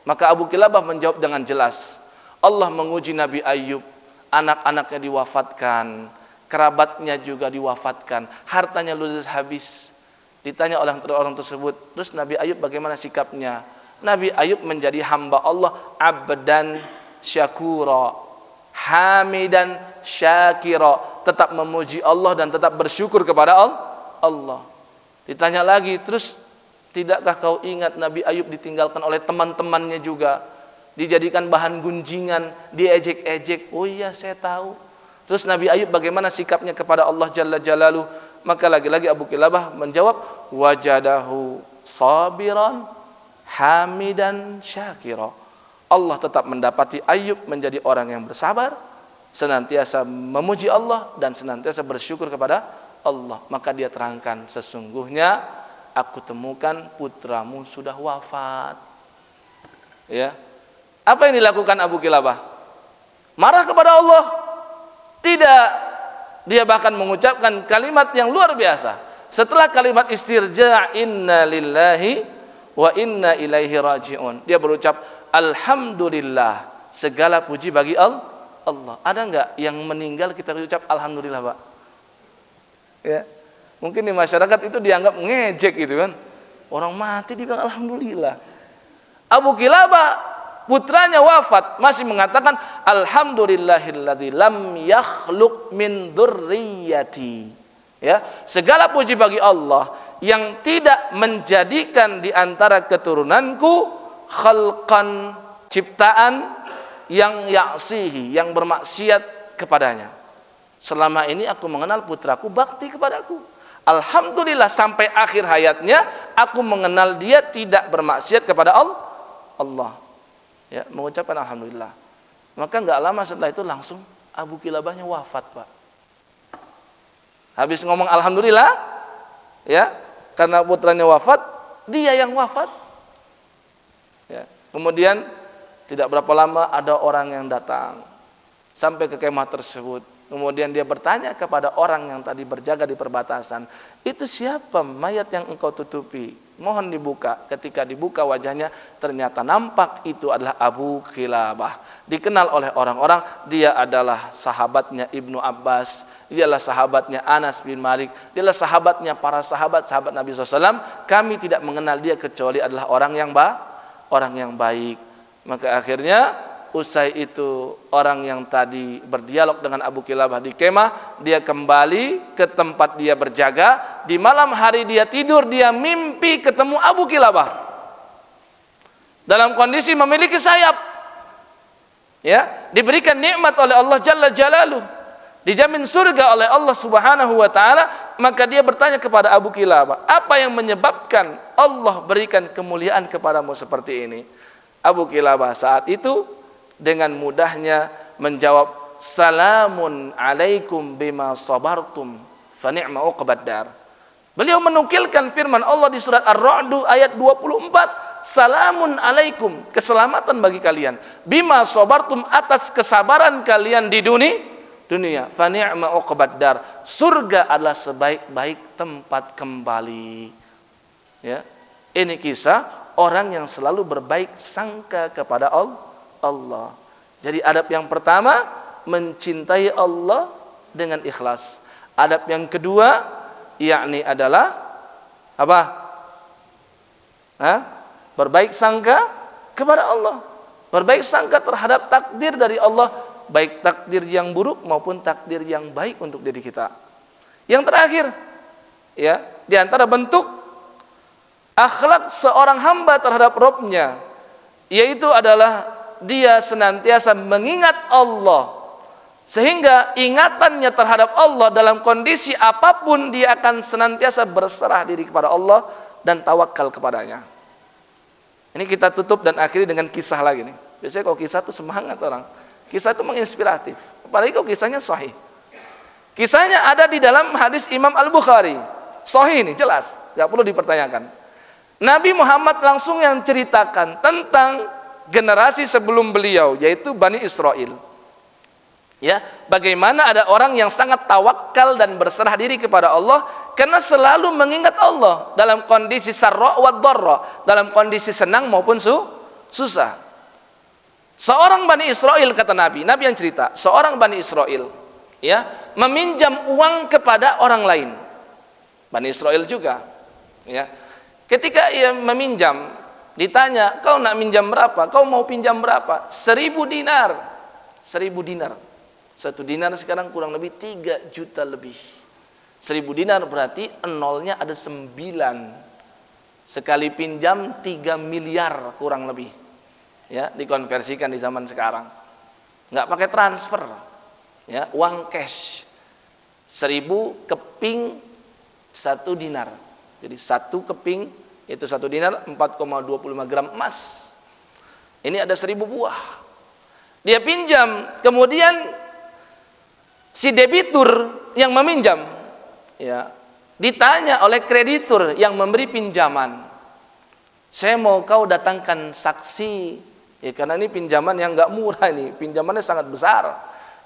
Maka Abu Kilabah menjawab dengan jelas, Allah menguji Nabi Ayub, anak-anaknya diwafatkan, kerabatnya juga diwafatkan, hartanya ludes habis. Ditanya oleh orang tersebut, terus Nabi Ayub bagaimana sikapnya? Nabi Ayub menjadi hamba Allah, abdan syakura, hamidan syakira, tetap memuji Allah dan tetap bersyukur kepada Allah. Ditanya lagi, terus tidakkah kau ingat Nabi Ayub ditinggalkan oleh teman-temannya juga, dijadikan bahan gunjingan, diejek-ejek? Oh iya, saya tahu. Terus Nabi Ayub bagaimana sikapnya kepada Allah Jalla Jalaluh? Maka lagi-lagi Abu Kilabah menjawab, wajadahu sabiran hamidan syakira. Allah tetap mendapati Ayub menjadi orang yang bersabar, senantiasa memuji Allah dan senantiasa bersyukur kepada Allah. Maka dia terangkan, sesungguhnya aku temukan putramu sudah wafat. Ya. Apa yang dilakukan Abu Kilabah? Marah kepada Allah? Tidak. Dia bahkan mengucapkan kalimat yang luar biasa. Setelah kalimat istirja, inna lillahi wa inna ilaihi raji'un, dia berucap, alhamdulillah, segala puji bagi Allah. Ada enggak yang meninggal kita ucap alhamdulillah, Pak? Ya. Mungkin di masyarakat itu dianggap ngejek gitu kan. Orang mati dibilang alhamdulillah. Abu Kilabah, putranya wafat, masih mengatakan alhamdulillahilladzi lam yakhluq min dzurriyyati. Ya, segala puji bagi Allah yang tidak menjadikan di antara keturunanku khalqan, ciptaan yang ya'sihi, yang bermaksiat kepadanya. Selama ini aku mengenal putraku bakti kepadaku. Alhamdulillah sampai akhir hayatnya aku mengenal dia tidak bermaksiat kepada Allah. Ya, mengucapkan alhamdulillah. Maka enggak lama setelah itu langsung Abu Kilabahnya wafat, Pak. Habis ngomong alhamdulillah, ya, karena putranya wafat, dia yang wafat. Ya, kemudian tidak berapa lama ada orang yang datang sampai ke kemah tersebut. Kemudian dia bertanya kepada orang yang tadi berjaga di perbatasan, itu siapa mayat yang engkau tutupi? Mohon dibuka. Ketika dibuka wajahnya, ternyata nampak itu adalah Abu Kilabah. Dikenal oleh orang-orang, dia adalah sahabatnya Ibnu Abbas, dia adalah sahabatnya Anas bin Malik, dia adalah sahabatnya para sahabat Nabi SAW. Kami tidak mengenal dia kecuali adalah orang yang baik. Maka akhirnya usai itu orang yang tadi berdialog dengan Abu Kilabah di kemah, dia kembali ke tempat dia berjaga. Di malam hari dia tidur, dia mimpi ketemu Abu Kilabah dalam kondisi memiliki sayap. Ya, diberikan nikmat oleh Allah Jalla Jalaluh, dijamin surga oleh Allah Subhanahu wa taala. Maka dia bertanya kepada Abu Kilabah, apa yang menyebabkan Allah berikan kemuliaan kepadamu seperti ini? Abu Kilabah saat itu dengan mudahnya menjawab, salamun alaikum bima sabartum fa ni'ma uqbad dar. Beliau menukilkan firman Allah di surat Ar-Ra'd ayat 24, salamun alaikum, keselamatan bagi kalian. Bima sabartum, atas kesabaran kalian di dunia. Fa ni'ma uqbad dar, surga adalah sebaik-baik tempat kembali. Ya. Ini kisah orang yang selalu berbaik sangka kepada Allah. Jadi adab yang pertama, mencintai Allah dengan ikhlas. Adab yang kedua, yakni adalah apa? Berbaik sangka kepada Allah. Berbaik sangka terhadap takdir dari Allah, baik takdir yang buruk maupun takdir yang baik untuk diri kita. Yang terakhir, ya, di antara bentuk akhlak seorang hamba terhadap Rabb-Nya, yaitu adalah dia senantiasa mengingat Allah, sehingga ingatannya terhadap Allah dalam kondisi apapun dia akan senantiasa berserah diri kepada Allah dan tawakal kepadanya. Ini kita tutup dan akhiri dengan kisah lagi nih. Biasanya kalau kisah itu semangat orang, kisah itu menginspiratif, apalagi kalau kisahnya sahih. Kisahnya ada di dalam hadis Imam Al-Bukhari, sahih ini jelas, gak perlu dipertanyakan. Nabi Muhammad langsung yang ceritakan tentang generasi sebelum beliau, yaitu Bani Israel. Ya, bagaimana ada orang yang sangat tawakal dan berserah diri kepada Allah karena selalu mengingat Allah dalam kondisi sarra wa dharra, dalam kondisi senang maupun susah. Seorang Bani Israel, kata Nabi yang cerita, seorang Bani Israel, ya, meminjam uang kepada orang lain. Bani Israel juga, ya. Ketika ia meminjam, ditanya, kau nak minjam berapa? Kau mau pinjam berapa? 1000 dinar. 1000 dinar. 1 dinar sekarang kurang lebih 3 juta lebih. 1000 dinar berarti nolnya ada 9. Sekali pinjam 3 miliar kurang lebih. Ya, dikonversikan di zaman sekarang. Enggak pakai transfer. Ya, uang cash. 1000 keping 1 dinar. Jadi 1 keping itu 1 dinar 4,25 gram emas. Ini ada 1000 buah. Dia pinjam, kemudian si debitur yang meminjam, ya, ditanya oleh kreditur yang memberi pinjaman, saya mau kau datangkan saksi, ya, karena ini pinjaman yang enggak murah, ini pinjamannya sangat besar.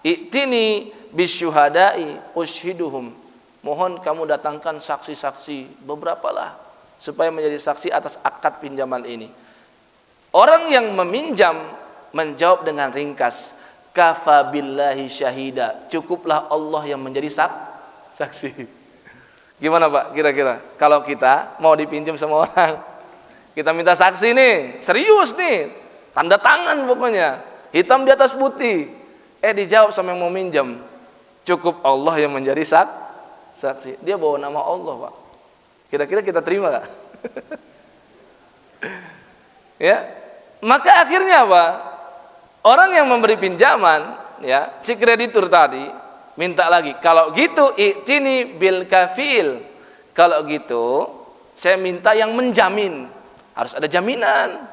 I'tini bisyuhada'i ushiduhum, mohon kamu datangkan saksi-saksi, beberapa supaya menjadi saksi atas akad pinjaman ini. Orang yang meminjam menjawab dengan ringkas, kafa billahi syahida, cukuplah Allah yang menjadi saksi. Gimana Pak kira-kira kalau kita mau dipinjam sama orang, kita minta saksi nih, serius nih, tanda tangan pokoknya, hitam di atas putih, dijawab sama yang mau minjam, cukup Allah yang menjadi saksi. Dia bawa nama Allah Pak. Kira-kira kita terima gak? Ya, maka akhirnya apa? Orang yang memberi pinjaman, ya, si kreditur tadi minta lagi. Kalau gitu, i'tini bil kafil. Kalau gitu, saya minta yang menjamin. Harus ada jaminan.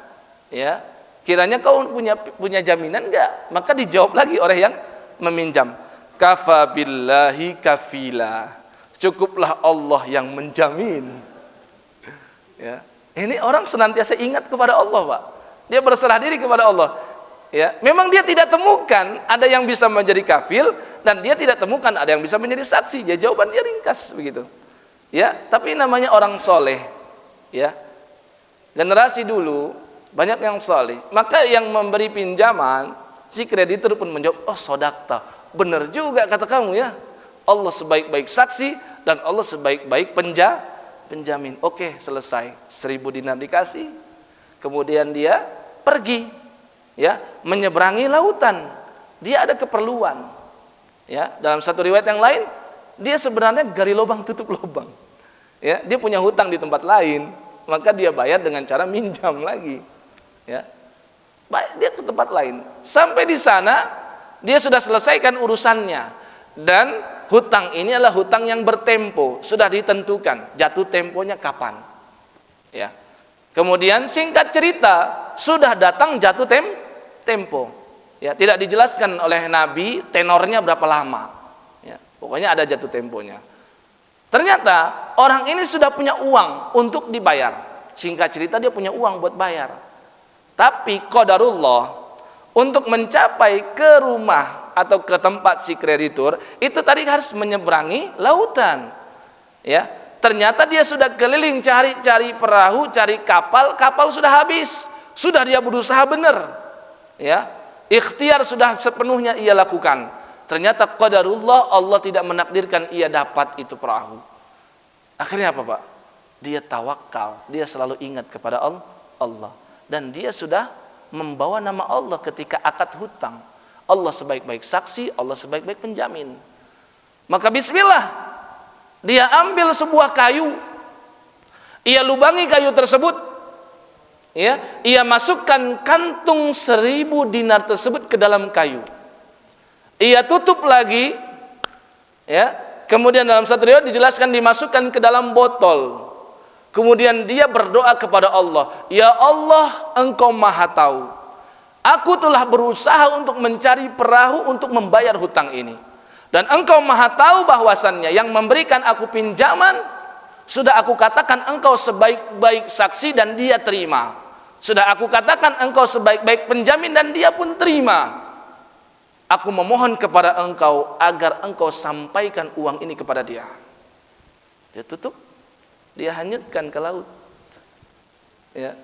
Ya, kiranya kau punya jaminan enggak? Maka dijawab lagi oleh yang meminjam. Kafa billahi kafila. Cukuplah Allah yang menjamin. Ya. Ini orang senantiasa ingat kepada Allah, Pak. Dia berserah diri kepada Allah. Ya, memang dia tidak temukan ada yang bisa menjadi kafil dan dia tidak temukan ada yang bisa menjadi saksi. Ya, jawaban dia ringkas begitu. Ya, tapi namanya orang soleh. Ya. Generasi dulu banyak yang soleh. Maka yang memberi pinjaman, si kreditur pun menjawab, "Oh, sodakta. Benar juga kata kamu ya. Allah sebaik-baik saksi dan Allah sebaik-baik penjamin." Oke, selesai. 1000 dinar dikasih. Kemudian dia pergi, ya, menyeberangi lautan. Dia ada keperluan. Ya, dalam satu riwayat yang lain, dia sebenarnya gali lubang tutup lubang. Ya, dia punya hutang di tempat lain, maka dia bayar dengan cara minjam lagi. Ya. Dia ke tempat lain. Sampai di sana dia sudah selesaikan urusannya. Dan hutang ini adalah hutang yang bertempo, sudah ditentukan jatuh temponya kapan. Ya. Kemudian singkat cerita, sudah datang jatuh tempo. Ya, tidak dijelaskan oleh Nabi tenornya berapa lama. Ya, pokoknya ada jatuh temponya. Ternyata orang ini sudah punya uang untuk dibayar. Singkat cerita dia punya uang buat bayar. Tapi qadarullah, untuk mencapai ke rumah atau ke tempat si kreditur, itu tadi harus menyeberangi lautan. Ya, ternyata dia sudah keliling cari perahu, cari kapal sudah habis. Sudah dia berusaha benar. Ya, ikhtiar sudah sepenuhnya ia lakukan. Ternyata qadarullah, Allah tidak menakdirkan ia dapat itu perahu. Akhirnya apa, Pak? Dia tawakal, dia selalu ingat kepada Allah. Dan dia sudah membawa nama Allah ketika akad hutang. Allah sebaik-baik saksi, Allah sebaik-baik penjamin. Maka bismillah, dia ambil sebuah kayu, ia lubangi kayu tersebut, ya, ia masukkan kantung 1000 dinar tersebut ke dalam kayu. Ia tutup lagi, ya. Kemudian dalam satu riwayat dijelaskan dimasukkan ke dalam botol. Kemudian dia berdoa kepada Allah, "Ya Allah, Engkau Maha tahu. Aku telah berusaha untuk mencari perahu untuk membayar hutang ini. Dan Engkau Maha tahu bahwasannya yang memberikan aku pinjaman, sudah aku katakan Engkau sebaik-baik saksi dan dia terima. Sudah aku katakan Engkau sebaik-baik penjamin dan dia pun terima. Aku memohon kepada Engkau agar Engkau sampaikan uang ini kepada dia." Dia tutup, dia hanyutkan ke laut, ya,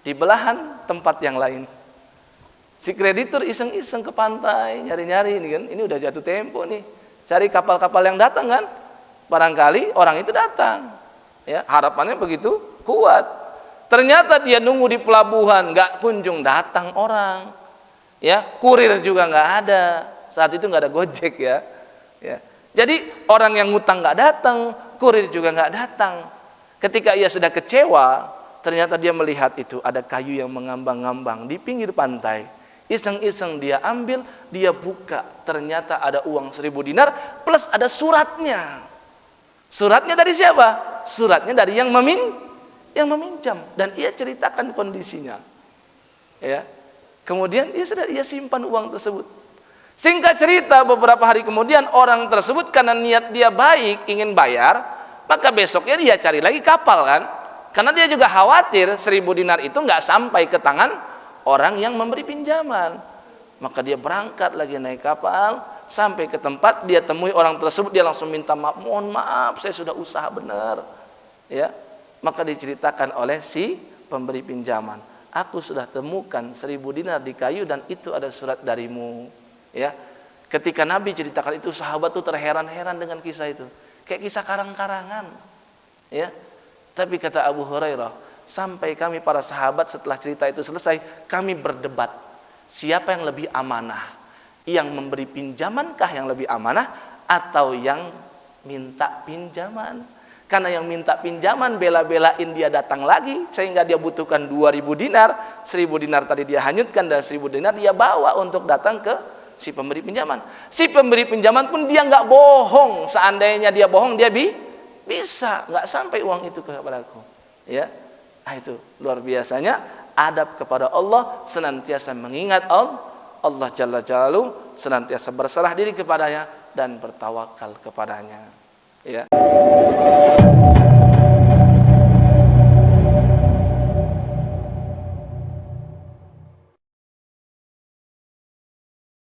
di belahan tempat yang lain. Si kreditur iseng-iseng ke pantai, nyari-nyari ini kan, ini udah jatuh tempo nih, cari kapal-kapal yang datang kan, barangkali orang itu datang, ya, harapannya begitu kuat. Ternyata dia nunggu di pelabuhan, nggak kunjung datang orang, ya, kurir juga nggak ada, saat itu nggak ada Gojek, ya. Jadi orang yang ngutang nggak datang, kurir juga nggak datang. Ketika ia sudah kecewa, ternyata dia melihat itu ada kayu yang mengambang-ngambang di pinggir pantai. Iseng-iseng dia ambil, dia buka, ternyata ada uang 1000 dinar plus ada suratnya. Suratnya dari siapa? Suratnya dari yang meminjam, dan ia ceritakan kondisinya. Ya. Kemudian ia simpan uang tersebut. Singkat cerita, beberapa hari kemudian orang tersebut karena niat dia baik ingin bayar, maka besoknya dia cari lagi kapal kan, karena dia juga khawatir 1000 dinar itu nggak sampai ke tangan orang yang memberi pinjaman. Maka dia berangkat lagi naik kapal, sampai ke tempat dia temui orang tersebut, dia langsung minta maaf, "Mohon maaf, saya sudah usaha benar." Ya, maka diceritakan oleh si pemberi pinjaman, "Aku sudah temukan 1000 dinar di kayu dan itu ada surat darimu." Ya, ketika Nabi ceritakan itu, sahabat tuh terheran-heran dengan kisah itu, kayak kisah karang-karangan. Ya, tapi kata Abu Hurairah, sampai kami para sahabat setelah cerita itu selesai, kami berdebat, siapa yang lebih amanah? Yang memberi pinjamankah yang lebih amanah atau yang minta pinjaman? Karena yang minta pinjaman bela-belain dia datang lagi sehingga dia butuhkan 2000 dinar, 1000 dinar tadi dia hanyutkan dan 1000 dinar dia bawa untuk datang ke si pemberi pinjaman. Si pemberi pinjaman pun dia nggak bohong. Seandainya dia bohong, dia bisa nggak sampai uang itu kepadaku. Ya, itu luar biasanya adab kepada Allah, senantiasa mengingat Allah Jalla Jalaluhu, senantiasa berserah diri kepadanya dan bertawakal kepadanya. Ya.